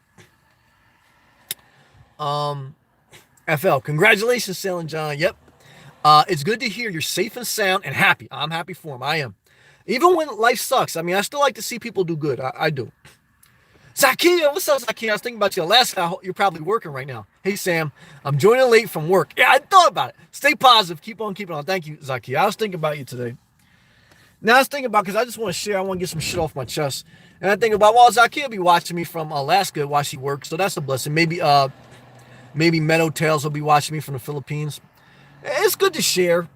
FL, congratulations, Sailing John. Yep. It's good to hear you're safe and sound and happy. I'm happy for him. I am. Even when life sucks. I mean, I still like to see people do good. I do. Zakia, what's up, Zakia? I was thinking about you last night. You're probably working right now. Hey, Sam, I'm joining late from work. Yeah, I thought about it. Stay positive. Keep on keeping on. Thank you, Zakia. I was thinking about you today. Now I was thinking about, because I just want to share. I want to get some shit off my chest. And I think about, well, Zakia will be watching me from Alaska while she works, so that's a blessing. Maybe Meadow Tails will be watching me from the Philippines. It's good to share.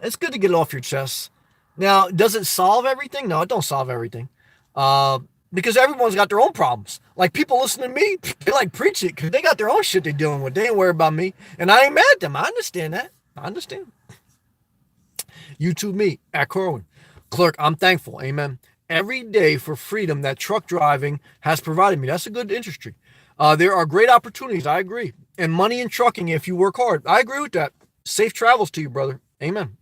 It's good to get it off your chest. Now, does it solve everything? No, it don't solve everything. Because everyone's got their own problems. Like, people listening to me, they like preach it because they got their own shit they're dealing with. They ain't worried about me. And I ain't mad at them. I understand that. I understand. YouTube me, at Corwin. Clerk, I'm thankful. Amen. Every day for freedom that truck driving has provided me. That's a good industry. There are great opportunities. I agree. And money in trucking if you work hard. I agree with that. Safe travels to you, brother. Amen.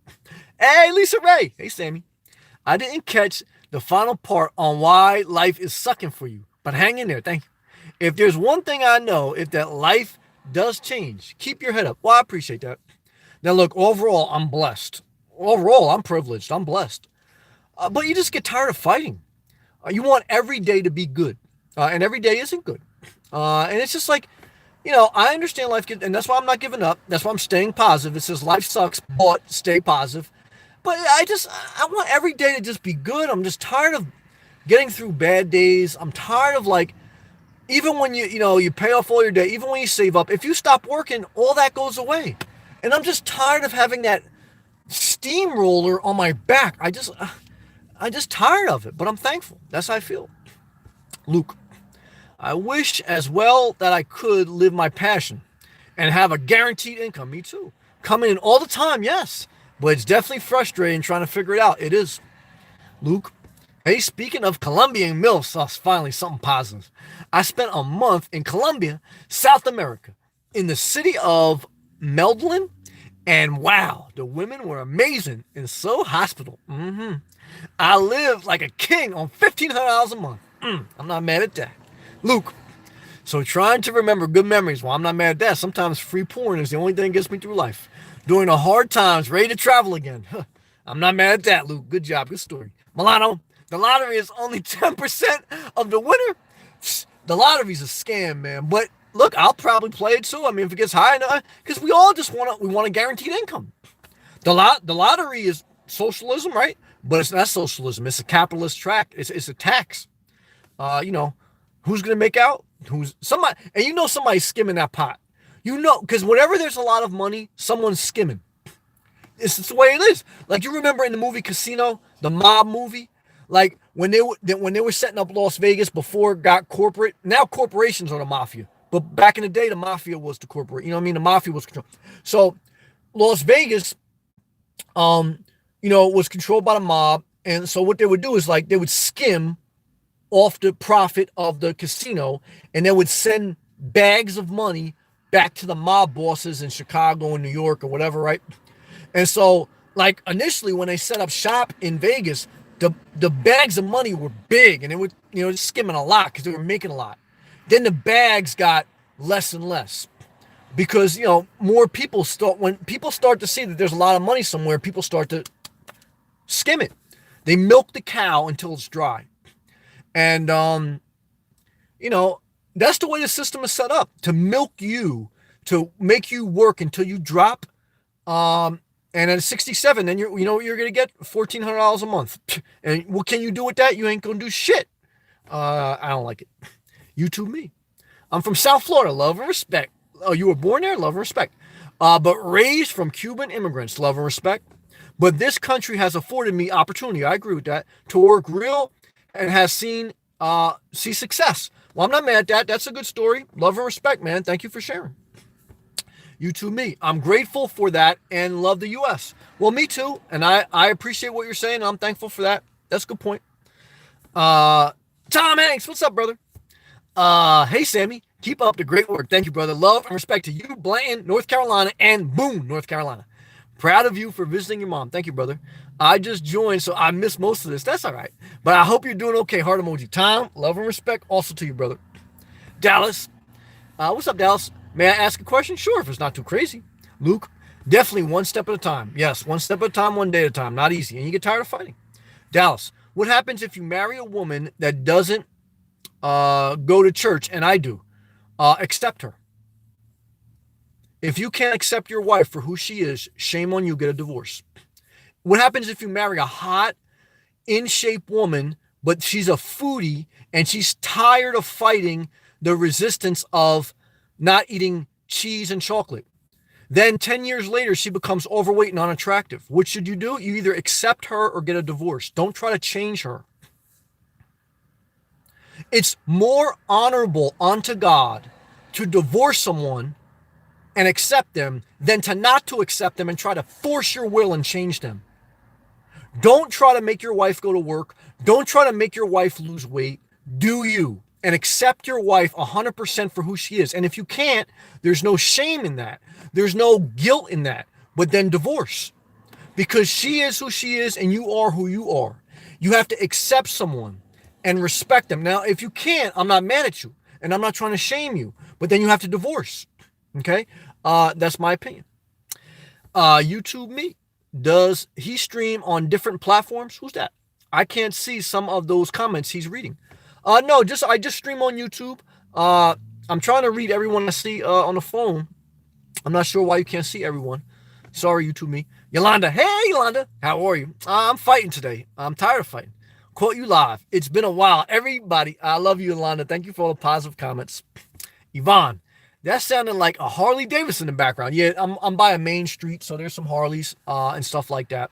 Hey, Lisa Ray. Hey, Sammy. I didn't catch the final part on why life is sucking for you, but hang in there. Thank you. If there's one thing I know, if that life does change, keep your head up. Well, I appreciate that. Now, look, overall, I'm blessed. Overall, I'm privileged. I'm blessed. But you just get tired of fighting. You want every day to be good. And every day isn't good. And it's just like, I understand life, and that's why I'm not giving up. That's why I'm staying positive. It says life sucks, but stay positive. But I want every day to just be good. I'm just tired of getting through bad days. I'm tired of, like, even when you pay off all your debt, even when you save up, if you stop working, all that goes away. And I'm just tired of having that steamroller on my back. I'm just tired of it, but I'm thankful. That's how I feel. Luke, I wish as well that I could live my passion and have a guaranteed income. Me too. Coming in all the time, yes. But it's definitely frustrating trying to figure it out. It is. Luke, Hey, speaking of Colombian MILFs, that's finally something positive. I spent a month in Colombia, South America, in the city of Medellin, and wow, the women were amazing and so hospitable. I lived like a king on $1,500 a month. I'm not mad at that. Luke, so trying to remember good memories, well, I'm not mad at that. Sometimes free porn is the only thing that gets me through life. During the hard times, ready to travel again. I'm not mad at that, Luke. Good job. Good story. Milano, the lottery is only 10% of the winner. The lottery's a scam, man. But look, I'll probably play it too. I mean, if it gets high enough, because we all just want a guaranteed income. The lottery is socialism, right? But it's not socialism. It's a capitalist track. It's a tax. You know, who's gonna make out? Who's somebody? And you know somebody's skimming that pot. You know, because whenever there's a lot of money, someone's skimming. It's the way it is. Like you remember in the movie Casino, the mob movie, like when they were setting up Las Vegas before it got corporate. Now corporations are the mafia, but back in the day, the mafia was the corporate. You know what I mean? The mafia was control. So Las Vegas, was controlled by the mob, and so what they would do is like they would skim off the profit of the casino, and they would send bags of money back to the mob bosses in Chicago and New York or whatever, right? And so, like initially, when they set up shop in Vegas, the bags of money were big, and they would skimming a lot because they were making a lot. Then the bags got less and less because more people start when people start to see that there's a lot of money somewhere. People start to skim it. They milk the cow until it's dry, and that's the way the system is set up to milk you, to make you work until you drop. And at 67, then you're going to get $1,400 a month. And what can you do with that? You ain't going to do shit. I don't like it. You too, me. I'm from South Florida. Love and respect. Oh, you were born there? Love and respect. But raised from Cuban immigrants. Love and respect. But this country has afforded me opportunity. I agree with that. To work real and has see success. Well, I'm not mad at that. That's a good story. Love and respect, man. Thank you for sharing. You too, me. I'm grateful for that and love the U.S. Well, me too. And I appreciate what you're saying. And I'm thankful for that. That's a good point. Tom Hanks, what's up, brother? Hey, Sammy. Keep up the great work. Thank you, brother. Love and respect to you, Blanton, North Carolina, and Boone, North Carolina. Proud of you for visiting your mom. Thank you, brother. I just joined, so I missed most of this. That's all right. But I hope you're doing okay. Heart emoji. Tom, love and respect also to you, brother. Dallas. What's up, Dallas? May I ask a question? Sure, if it's not too crazy. Luke, definitely one step at a time. Yes, one step at a time, one day at a time. Not easy. And you get tired of fighting. Dallas, what happens if you marry a woman that doesn't go to church, and I do? Accept her. If you can't accept your wife for who she is, shame on you, get a divorce. What happens if you marry a hot, in-shape woman, but she's a foodie, and she's tired of fighting the resistance of not eating cheese and chocolate? Then 10 years later, she becomes overweight and unattractive. What should you do? You either accept her or get a divorce. Don't try to change her. It's more honorable unto God to divorce someone and accept them than to not to accept them and try to force your will and change them. Don't try to make your wife go to work. Don't try to make your wife lose weight. Do you? And accept your wife 100% for who she is. And if you can't, there's no shame in that. There's no guilt in that. But then divorce. Because she is who she is and you are who you are. You have to accept someone and respect them. Now, if you can't, I'm not mad at you. And I'm not trying to shame you. But then you have to divorce. Okay? That's my opinion. YouTube me. Does he stream on different platforms? Who's that? I can't see some of those comments he's reading. No, I just stream on YouTube. I'm trying to read everyone I see on the phone. I'm not sure why you can't see everyone. Sorry, YouTube me. Yolanda. Hey, Yolanda. How are you? I'm fighting today. I'm tired of fighting. Quote you live. It's been a while. Everybody, I love you, Yolanda. Thank you for all the positive comments. Yvonne. That sounded like a Harley Davidson in the background. Yeah, I'm by a main street, so there's some Harleys and stuff like that.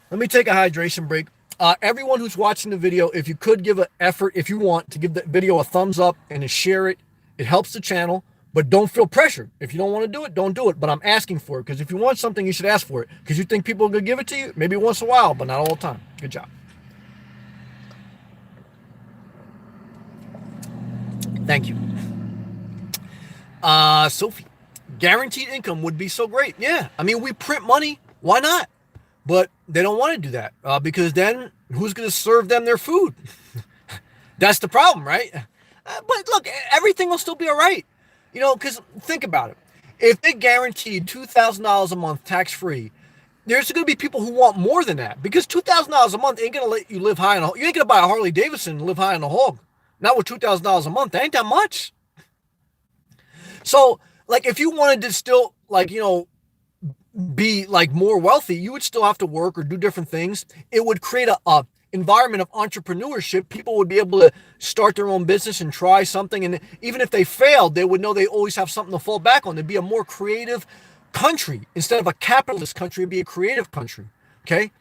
Let me take a hydration break. Everyone who's watching the video, if you could give an effort, if you want, to give the video a thumbs up and to share it, it helps the channel, but don't feel pressured. If you don't want to do it, don't do it, but I'm asking for it, because if you want something, you should ask for it, because you think people are going to give it to you, maybe once in a while, but not all the time. Good job. Thank you. Sophie, guaranteed income would be so great. Yeah, I mean, we print money. Why not? But they don't want to do that because then who's going to serve them their food? That's the problem, right? But look, everything will still be all right. You know, because think about it. If they guaranteed $2,000 a month tax free, there's going to be people who want more than that because $2,000 a month ain't going to let you live high on a, you ain't going to buy a Harley Davidson and live high on a hog. Not with $2,000 a month. That ain't that much. So, like, if you wanted to still, like, you know, be like more wealthy, you would still have to work or do different things. It would create a environment of entrepreneurship. People would be able to start their own business and try something. And even if they failed, they would know they always have something to fall back on. They'd be a more creative country. Instead of a capitalist country, it'd be a creative country. Okay.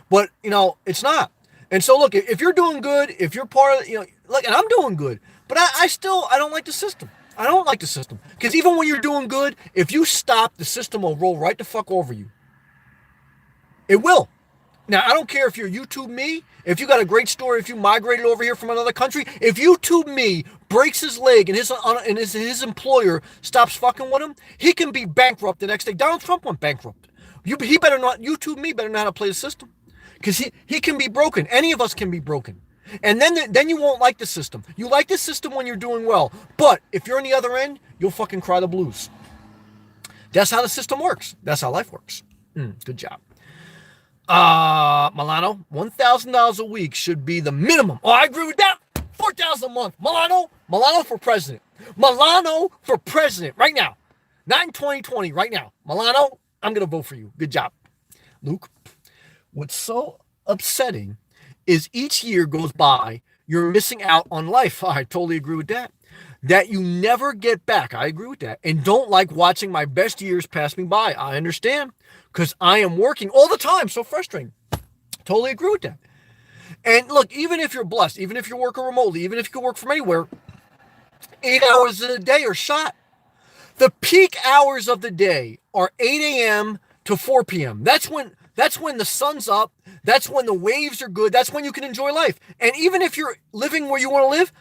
But, you know, it's not. And so, look, if you're doing good, if you're part of, you know, look, and I'm doing good, but I don't like the system. I don't like the system. Because even when you're doing good, if you stop, the system will roll right the fuck over you. It will. Now, I don't care if you're YouTube me, if you got a great story, if you migrated over here from another country, if YouTube me breaks his leg and his employer stops fucking with him, he can be bankrupt the next day. Donald Trump went bankrupt. He better not, YouTube me better know how to play the system. Because he can be broken. Any of us can be broken. And then you won't like the system. You like the system when you're doing well. But if you're on the other end, you'll fucking cry the blues. That's how the system works. That's how life works. Good job. Milano, $1,000 a week should be the minimum. Oh, I agree with that. $4,000 a month. Milano for president. Milano for president right now. Not in 2020, right now. Milano, I'm going to vote for you. Good job. Luke, what's so upsetting is each year goes by, you're missing out on life. I totally agree with that. That you never get back. I agree with that. And don't like watching my best years pass me by. I understand. Because I am working all the time. So frustrating. Totally agree with that. And look, even if you're blessed, even if you're working remotely, even if you can work from anywhere, 8 hours a day are shot. The peak hours of the day are 8 a.m. to 4 p.m. That's when the sun's up. That's when the waves are good. That's when you can enjoy life. And even if you're living where you want to live,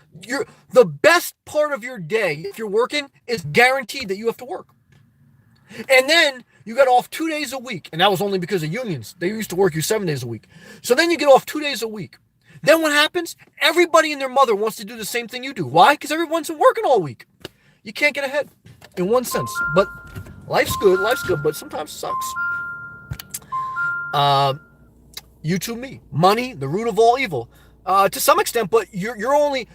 the best part of your day, if you're working, is guaranteed that you have to work. And then you got off 2 days a week. And that was only because of unions. They used to work you 7 days a week. So then you get off 2 days a week. Then what happens? Everybody and their mother wants to do the same thing you do. Why? Because everyone's been working all week. You can't get ahead in one sense. But life's good, but sometimes it sucks. YouTube me. Money, the root of all evil. To some extent, but you're only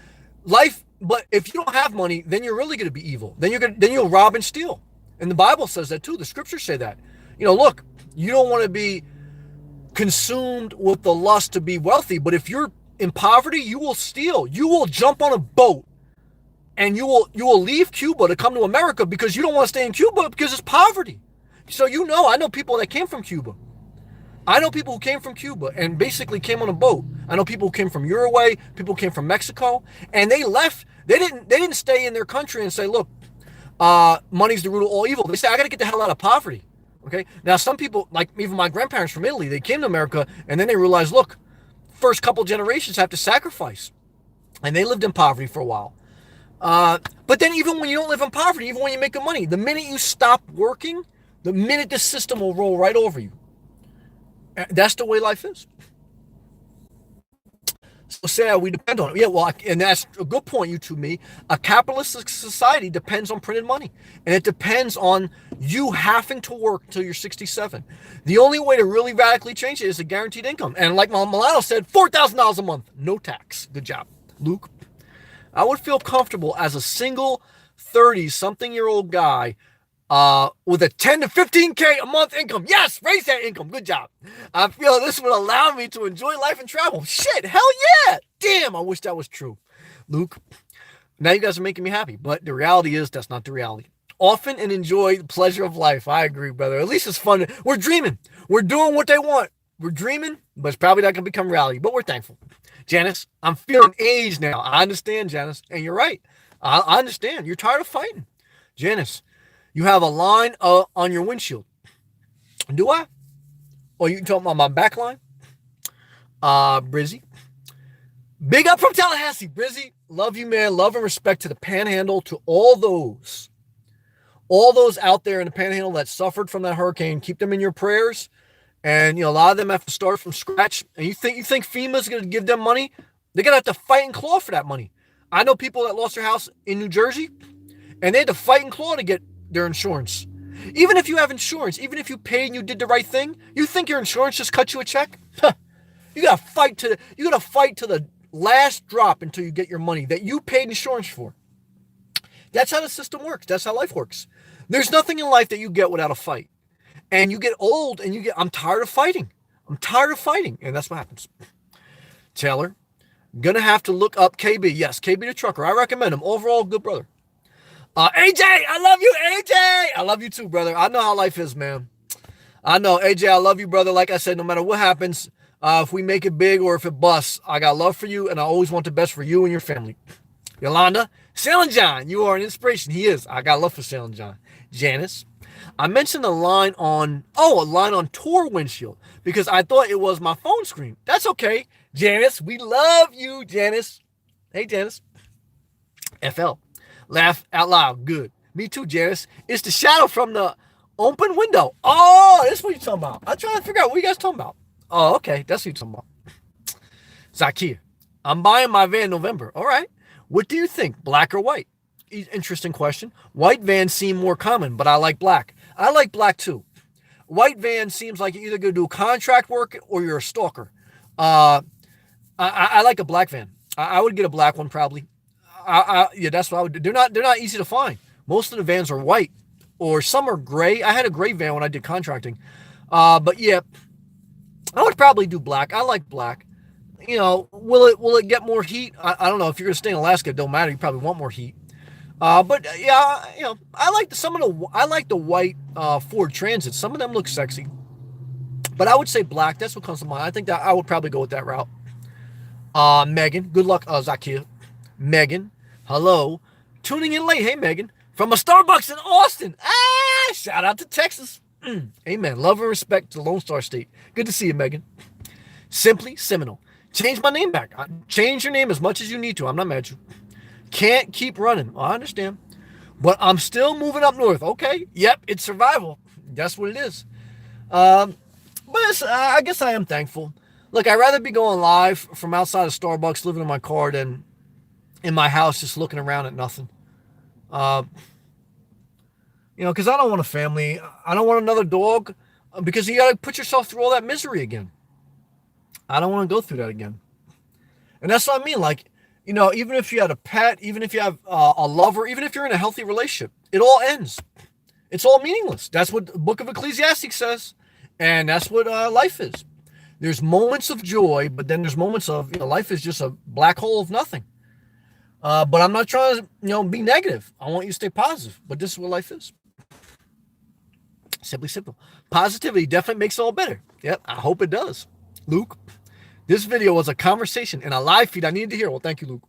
life. But if you don't have money, then you're really going to be evil. Then you'll rob and steal. And the Bible says that too. The scriptures say that. You know, look, you don't want to be consumed with the lust to be wealthy. But if you're in poverty, you will steal. You will jump on a boat and you will leave Cuba to come to America because you don't want to stay in Cuba because it's poverty. So I know people that came from Cuba. I know people who came from Cuba and basically came on a boat. I know people who came from Uruguay, people who came from Mexico, and they left. They didn't stay in their country and say, look, money's the root of all evil. They say, I got to get the hell out of poverty. Okay. Now, some people, like even my grandparents from Italy, they came to America and then they realized, look, first couple generations have to sacrifice. And they lived in poverty for a while. But then even when you don't live in poverty, even when you're making money, the minute you stop working, the minute the system will roll right over you. That's the way life is. So say we depend on it. Yeah, well, and that's a good point, you to me. A capitalist society depends on printed money. And it depends on you having to work until you're 67. The only way to really radically change it is a guaranteed income. And like Milano said, $4,000 a month, no tax. Good job. Luke, I would feel comfortable as a single 30-something-year-old guy with a 10 to 15K a month income. Yes, raise that income. Good job. I feel this would allow me to enjoy life and travel. Shit, hell yeah. Damn, I wish that was true. Luke, now you guys are making me happy, but the reality is that's not the reality. Often and enjoy the pleasure of life. I agree, brother. At least it's fun. We're dreaming. We're doing what they want. We're dreaming, but it's probably not going to become reality, but we're thankful. Janice, I'm feeling aged now. I understand, Janice, and you're right. I understand. You're tired of fighting. Janice, you have a line on your windshield. Do I? Or you talking about my back line? Brizzy. Big up from Tallahassee, Brizzy. Love you, man. Love and respect to the Panhandle, to all those out there in the Panhandle that suffered from that hurricane. Keep them in your prayers. And a lot of them have to start from scratch. And you think FEMA's going to give them money? They're going to have to fight and claw for that money. I know people that lost their house in New Jersey, and they had to fight and claw to get their insurance. Even if you have insurance, even if you paid and you did the right thing, you think your insurance just cut you a check? You gotta fight to the last drop until you get your money that you paid insurance for. That's how the system works. That's how life works. There's nothing in life that you get without a fight. And you get old and I'm tired of fighting. I'm tired of fighting. And that's what happens. Taylor, gonna have to look up KB. Yes, KB the trucker. I recommend him. Overall, good brother. AJ, I love you, AJ. I love you too, brother. I know how life is, man. I know, AJ, I love you, brother. Like I said, no matter what happens, if we make it big or if it busts, I got love for you, and I always want the best for you and your family. Yolanda, Sailing John, you are an inspiration. He is. I got love for Sailing John. Janice, I mentioned a line on tour windshield because I thought it was my phone screen. That's okay. Janice, we love you, Janice. Hey, Janice. FL. Laugh out loud. Good. Me too, Janice. It's the shadow from the open window. Oh, that's what you're talking about. I'm trying to figure out what you guys talking about. Oh, okay. That's what you're talking about. Zakia. I'm buying my van in November. All right. What do you think? Black or white? Interesting question. White vans seem more common, but I like black. I like black too. White van seems like you're either going to do contract work or you're a stalker. I like a black van. I would get a black one probably. Yeah, that's what I would do. They're not easy to find. Most of the vans are white, or some are gray. I had a gray van when I did contracting. But yeah, I would probably do black. I like black. Will it get more heat? I don't know. If you're gonna stay in Alaska, it don't matter. You probably want more heat. But yeah, I like the white Ford Transit. Some of them look sexy. But I would say black. That's what comes to mind. I think that I would probably go with that route. Megan, good luck, Zakia. Megan, hello. Tuning in late. Hey, Megan. From a Starbucks in Austin. Shout out to Texas. Amen. Love and respect to Lone Star State. Good to see you, Megan. Simply Seminole. Change my name back. Change your name as much as you need to. I'm not mad at you. Can't keep running. I understand. But I'm still moving up north. Okay. Yep. It's survival. That's what it is. But I guess I am thankful. Look, I'd rather be going live from outside of Starbucks, living in my car, than in my house just looking around at nothing. Because I don't want a family. I don't want another dog because you got to put yourself through all that misery again. I don't want to go through that again. And that's what I mean. Like, even if you had a pet, even if you have a lover, even if you're in a healthy relationship, it all ends. It's all meaningless. That's what the book of Ecclesiastes says. And that's what life is. There's moments of joy, but then there's moments of, life is just a black hole of nothing. But I'm not trying to, be negative. I want you to stay positive. But this is what life is. Simply simple. Positivity definitely makes it all better. Yep, I hope it does. Luke, this video was a conversation and a live feed I needed to hear. Well, thank you, Luke.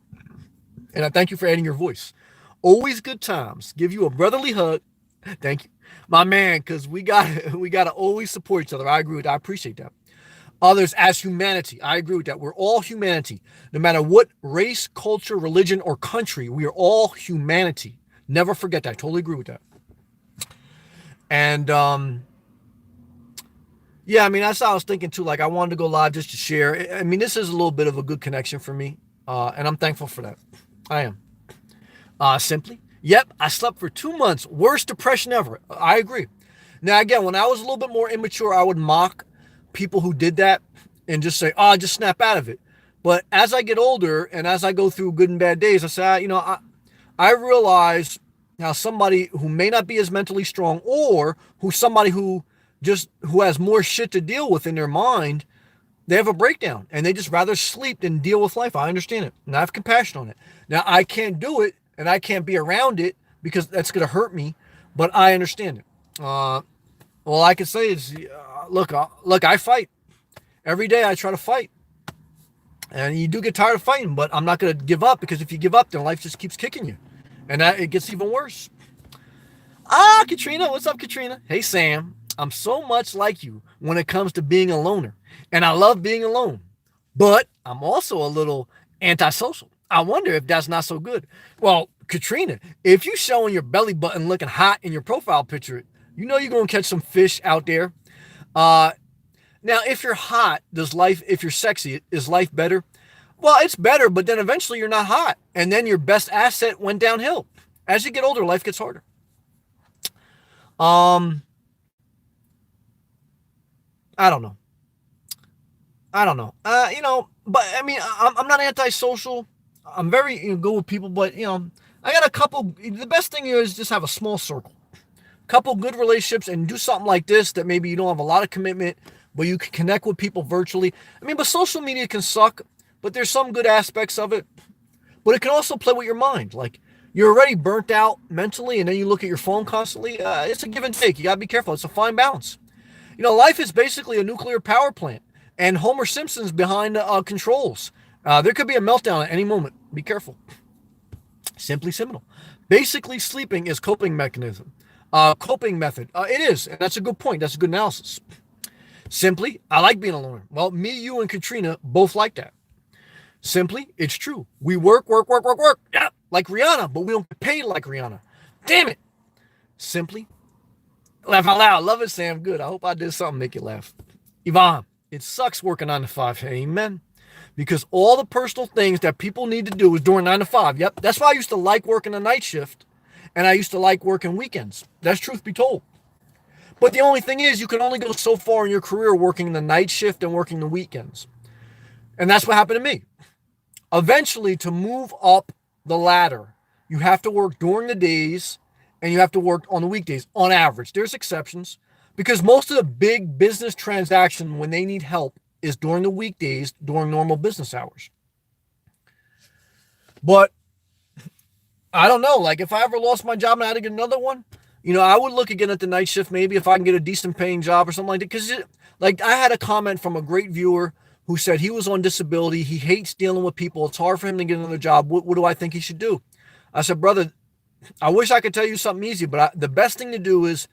And I thank you for adding your voice. Always good times. Give you a brotherly hug. Thank you. My man, because we got to always support each other. I agree with that. I appreciate that. Others as humanity. I agree with that. We're all humanity. No matter what race, culture, religion, or country, we are all humanity. Never forget that. I totally agree with that. And, yeah, that's what I was thinking too. Like, I wanted to go live just to share. This is a little bit of a good connection for me. And I'm thankful for that. I am. Simply. Yep, I slept for 2 months. Worst depression ever. I agree. Now, again, when I was a little bit more immature, I would mock people who did that and just say, just snap out of it. But as I get older and as I go through good and bad days, I say, I realize now somebody who may not be as mentally strong or somebody who has more shit to deal with in their mind, they have a breakdown and they just rather sleep than deal with life. I understand it and I have compassion on it. Now, I can't do it and I can't be around it because that's going to hurt me, but I understand it. All I can say is, look, I fight. Every day I try to fight. And you do get tired of fighting, but I'm not going to give up because if you give up, then life just keeps kicking you. And it gets even worse. Katrina, what's up, Katrina? Hey, Sam, I'm so much like you when it comes to being a loner. And I love being alone. But I'm also a little Antisocial. I wonder if that's not so good. Well, Katrina, if you showing your belly button looking hot in your profile picture, you know you're gonna catch some fish out there. Uh, Now, if you're hot, if you're sexy, is life better? Well, it's better, but then eventually you're not hot. And then your best asset went downhill. As you get older, life gets harder. Um, I don't know. I don't know. But I mean, I'm not antisocial. I'm very good with people, but I got a couple. The best thing is just have a small circle, couple good relationships, and do something like this that maybe you don't have a lot of commitment, but you can connect with people virtually. I mean, but social media can suck, but there's some good aspects of it. But it can also play with your mind. Like you're already burnt out mentally, and then you look at your phone constantly. It's a give and take. You gotta be careful. It's a fine balance. Life is basically a nuclear power plant, and Homer Simpson's behind controls. There could be a meltdown at any moment. Be careful. Simply seminal. Basically, sleeping is coping mechanism. Coping method. It is, and that's a good point. That's a good analysis. Simply, I like being alone. Well, me, you, and Katrina both like that. Simply, it's true. We work. Yeah, like Rihanna, but we don't get paid like Rihanna. Damn it. Simply, laugh out loud. Love it, Sam. Good. I hope I did something to make you laugh. Yvonne, it sucks working 9 to 5. Amen. Because all the personal things that people need to do is during 9 to 5. Yep. That's why I used to like working a night shift, and I used to like working weekends. That's truth be told. But the only thing is, you can only go so far in your career working the night shift and working the weekends. And that's what happened to me. Eventually, to move up the ladder, you have to work during the days and you have to work on the weekdays on average. There's exceptions because most of the big business transaction when they need help is during the weekdays, during normal business hours. But I don't know. Like if I ever lost my job and I had to get another one, I would look again at the night shift maybe if I can get a decent paying job or something like that. Because like I had a comment from a great viewer who said he was on disability. He hates dealing with people. It's hard for him to get another job. What do I think he should do? I said, brother, I wish I could tell you something easy, but the best thing to do is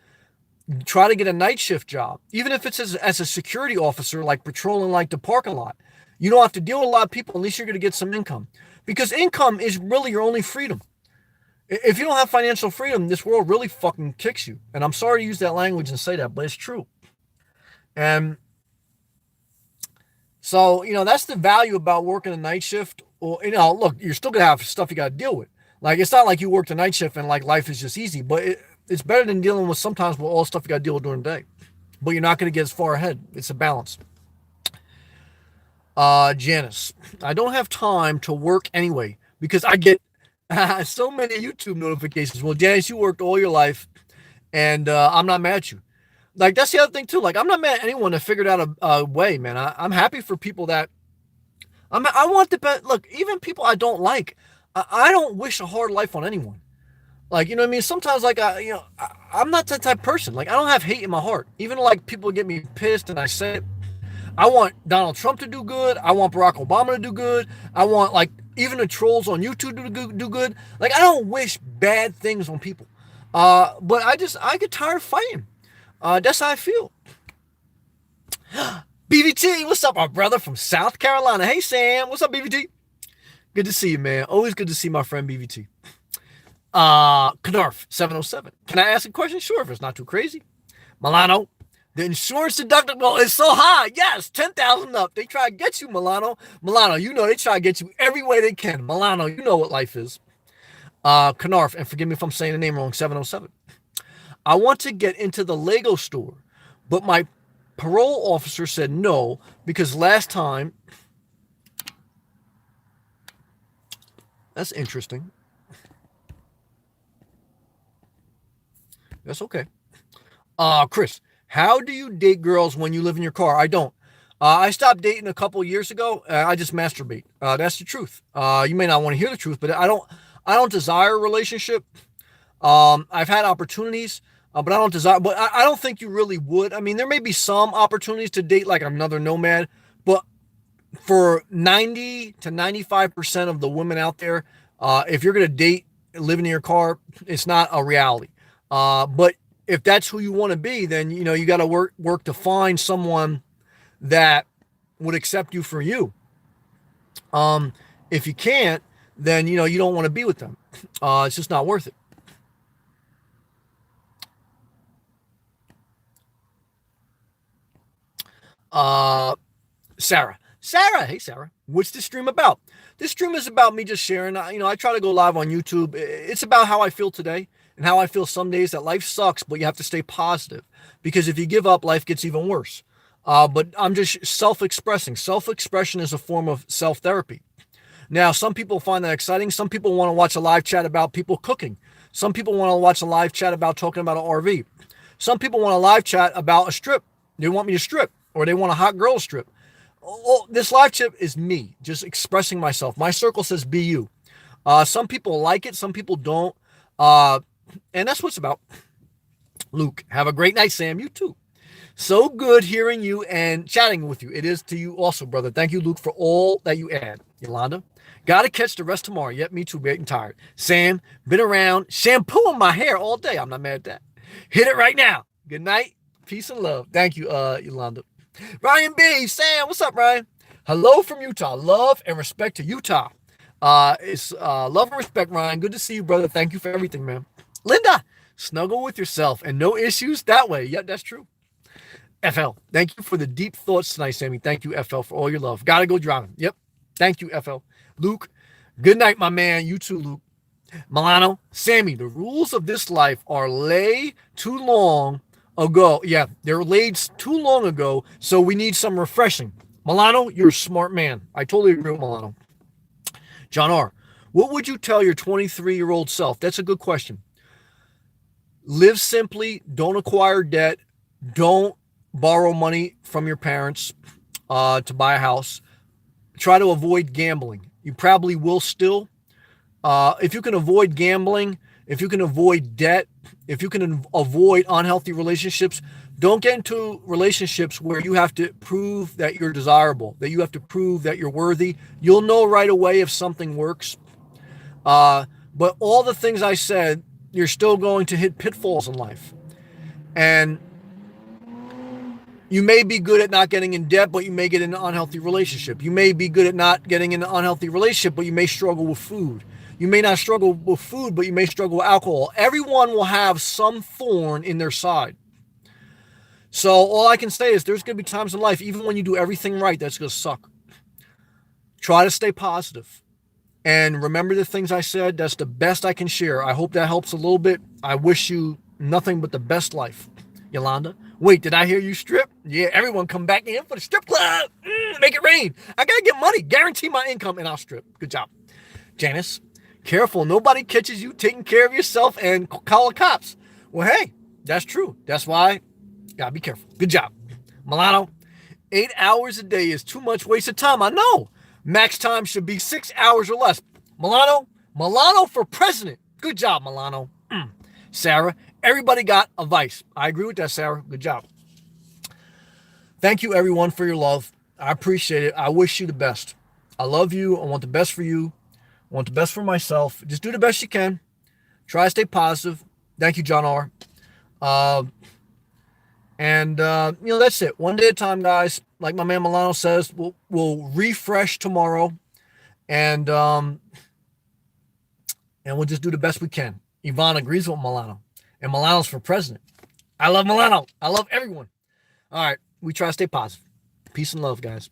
try to get a night shift job, even if it's as a security officer, like patrolling like the parking lot. You don't have to deal with a lot of people. At least you're going to get some income, because income is really your only freedom. If you don't have financial freedom, this world really fucking kicks you. And I'm sorry to use that language and say that, but it's true. And so, that's the value about working a night shift. Or, look, you're still going to have stuff you got to deal with. Like, it's not like you work the night shift and like life is just easy, but it's better than dealing with sometimes with all the stuff you got to deal with during the day. But you're not going to get as far ahead. It's a balance. Janice, I don't have time to work anyway because I get so many YouTube notifications. Well, Janice, you worked all your life and I'm not mad at you. Like, that's the other thing too. Like, I'm not mad at anyone that figured out a way, man. I'm happy for people that I want the best. Look, even people I don't like, I don't wish a hard life on anyone. Like, you know what I mean? Sometimes, like, I'm not that type of person. Like, I don't have hate in my heart. Even like people get me pissed and I say it. I want Donald Trump to do good. I want Barack Obama to do good. I want, like, even the trolls on YouTube to do good. Like, I don't wish bad things on people. But I get tired of fighting. That's how I feel. BVT, what's up, my brother from South Carolina? Hey, Sam, what's up, BVT? Good to see you, man. Always good to see my friend BVT. Knarf 707. Can I ask a question? Sure, if it's not too crazy. Milano, the insurance deductible is so high. Yes, 10,000 up. They try to get you, Milano. Milano, they try to get you every way they can. Milano, you know what life is. Knarf, and forgive me if I'm saying the name wrong, 707. I want to get into the Lego store, but my parole officer said no because last time. That's interesting. That's okay. Chris, how do you date girls when you live in your car? I don't. I stopped dating a couple years ago. I just masturbate. That's the truth. You may not want to hear the truth, but I don't desire a relationship. I've had opportunities, but I don't desire. But I don't think you really would. I mean, there may be some opportunities to date like another nomad, but for 90 to 95% of the women out there, if you're gonna date living in your car, it's not a reality. But if that's who you want to be, then you got to work to find someone that would accept you for you. If you can't, then you don't want to be with them. It's just not worth it. Uh, Sarah, hey Sarah, what's this stream about? This stream is about me just sharing. I try to go live on YouTube. It's about how I feel today and how I feel some days that life sucks, but you have to stay positive because if you give up, life gets even worse. But I'm just self-expressing. Self-expression is a form of self-therapy. Now, some people find that exciting. Some people want to watch a live chat about people cooking. Some people want to watch a live chat about talking about an RV. Some people want a live chat about a strip. They want me to strip, or they want a hot girl strip. Oh, this live chat is me just expressing myself. My circle says be you. Some people like it, some people don't. And that's what it's about. Luke, have a great night, Sam. You too. So good hearing you and chatting with you. It is to you also, brother. Thank you, Luke, for all that you add. Yolanda, got to catch the rest tomorrow. Yep, me too, getting tired. Sam, been around shampooing my hair all day. I'm not mad at that. Hit it right now. Good night. Peace and love. Thank you, Yolanda. Ryan B. Sam, what's up, Ryan? Hello from Utah. Love and respect to Utah. It's love and respect, Ryan. Good to see you, brother. Thank you for everything, man. Linda, snuggle with yourself and no issues that way. Yep, that's true. FL, thank you for the deep thoughts tonight, Sammy. Thank you, FL, for all your love. Gotta go driving. Yep. Thank you, FL. Luke, good night, my man. You too, Luke. Milano, Sammy, the rules of this life are laid too long ago. Yeah, they're laid too long ago, so we need some refreshing. Milano, you're a smart man. I totally agree with Milano. John R., what would you tell your 23-year-old self? That's a good question. Live simply. Don't acquire debt. Don't borrow money from your parents to buy a house. Try to avoid gambling. You probably will still. If you can avoid gambling, if you can avoid debt, if you can avoid unhealthy relationships, don't get into relationships where you have to prove that you're desirable, that you have to prove that you're worthy. You'll know right away if something works. But all the things I said, you're still going to hit pitfalls in life. And you may be good at not getting in debt, but you may get in an unhealthy relationship. You may be good at not getting in an unhealthy relationship, but you may struggle with food. You may not struggle with food, but you may struggle with alcohol. Everyone will have some thorn in their side. So all I can say is there's going to be times in life, even when you do everything right, that's going to suck. Try to stay positive. And remember the things I said. That's the best I can share. I hope that helps a little bit. I wish you nothing but the best life. Yolanda, wait, did I hear you strip? Yeah, everyone come back in for the strip club. Make it rain. I got to get money. Guarantee my income and I'll strip. Good job. Janice, careful. Nobody catches you taking care of yourself and call the cops. Well, hey, that's true. That's why you got to be careful. Good job. Milano, 8 hours a day is too much wasted time. I know. Max time should be 6 hours or less. Milano for president. Good job, Milano. Sarah, everybody got a vice. I agree with that, Sarah. Good job. Thank you, everyone, for your love. I appreciate it. I wish you the best. I love you. I want the best for you. I want the best for myself. Just do the best you can. Try to stay positive. Thank you, John R. That's it. One day at a time, guys. Like my man Milano says, we'll refresh tomorrow, and we'll just do the best we can. Yvonne agrees with Milano, and Milano's for president. I love Milano. I love everyone. All right, we try to stay positive. Peace and love, guys.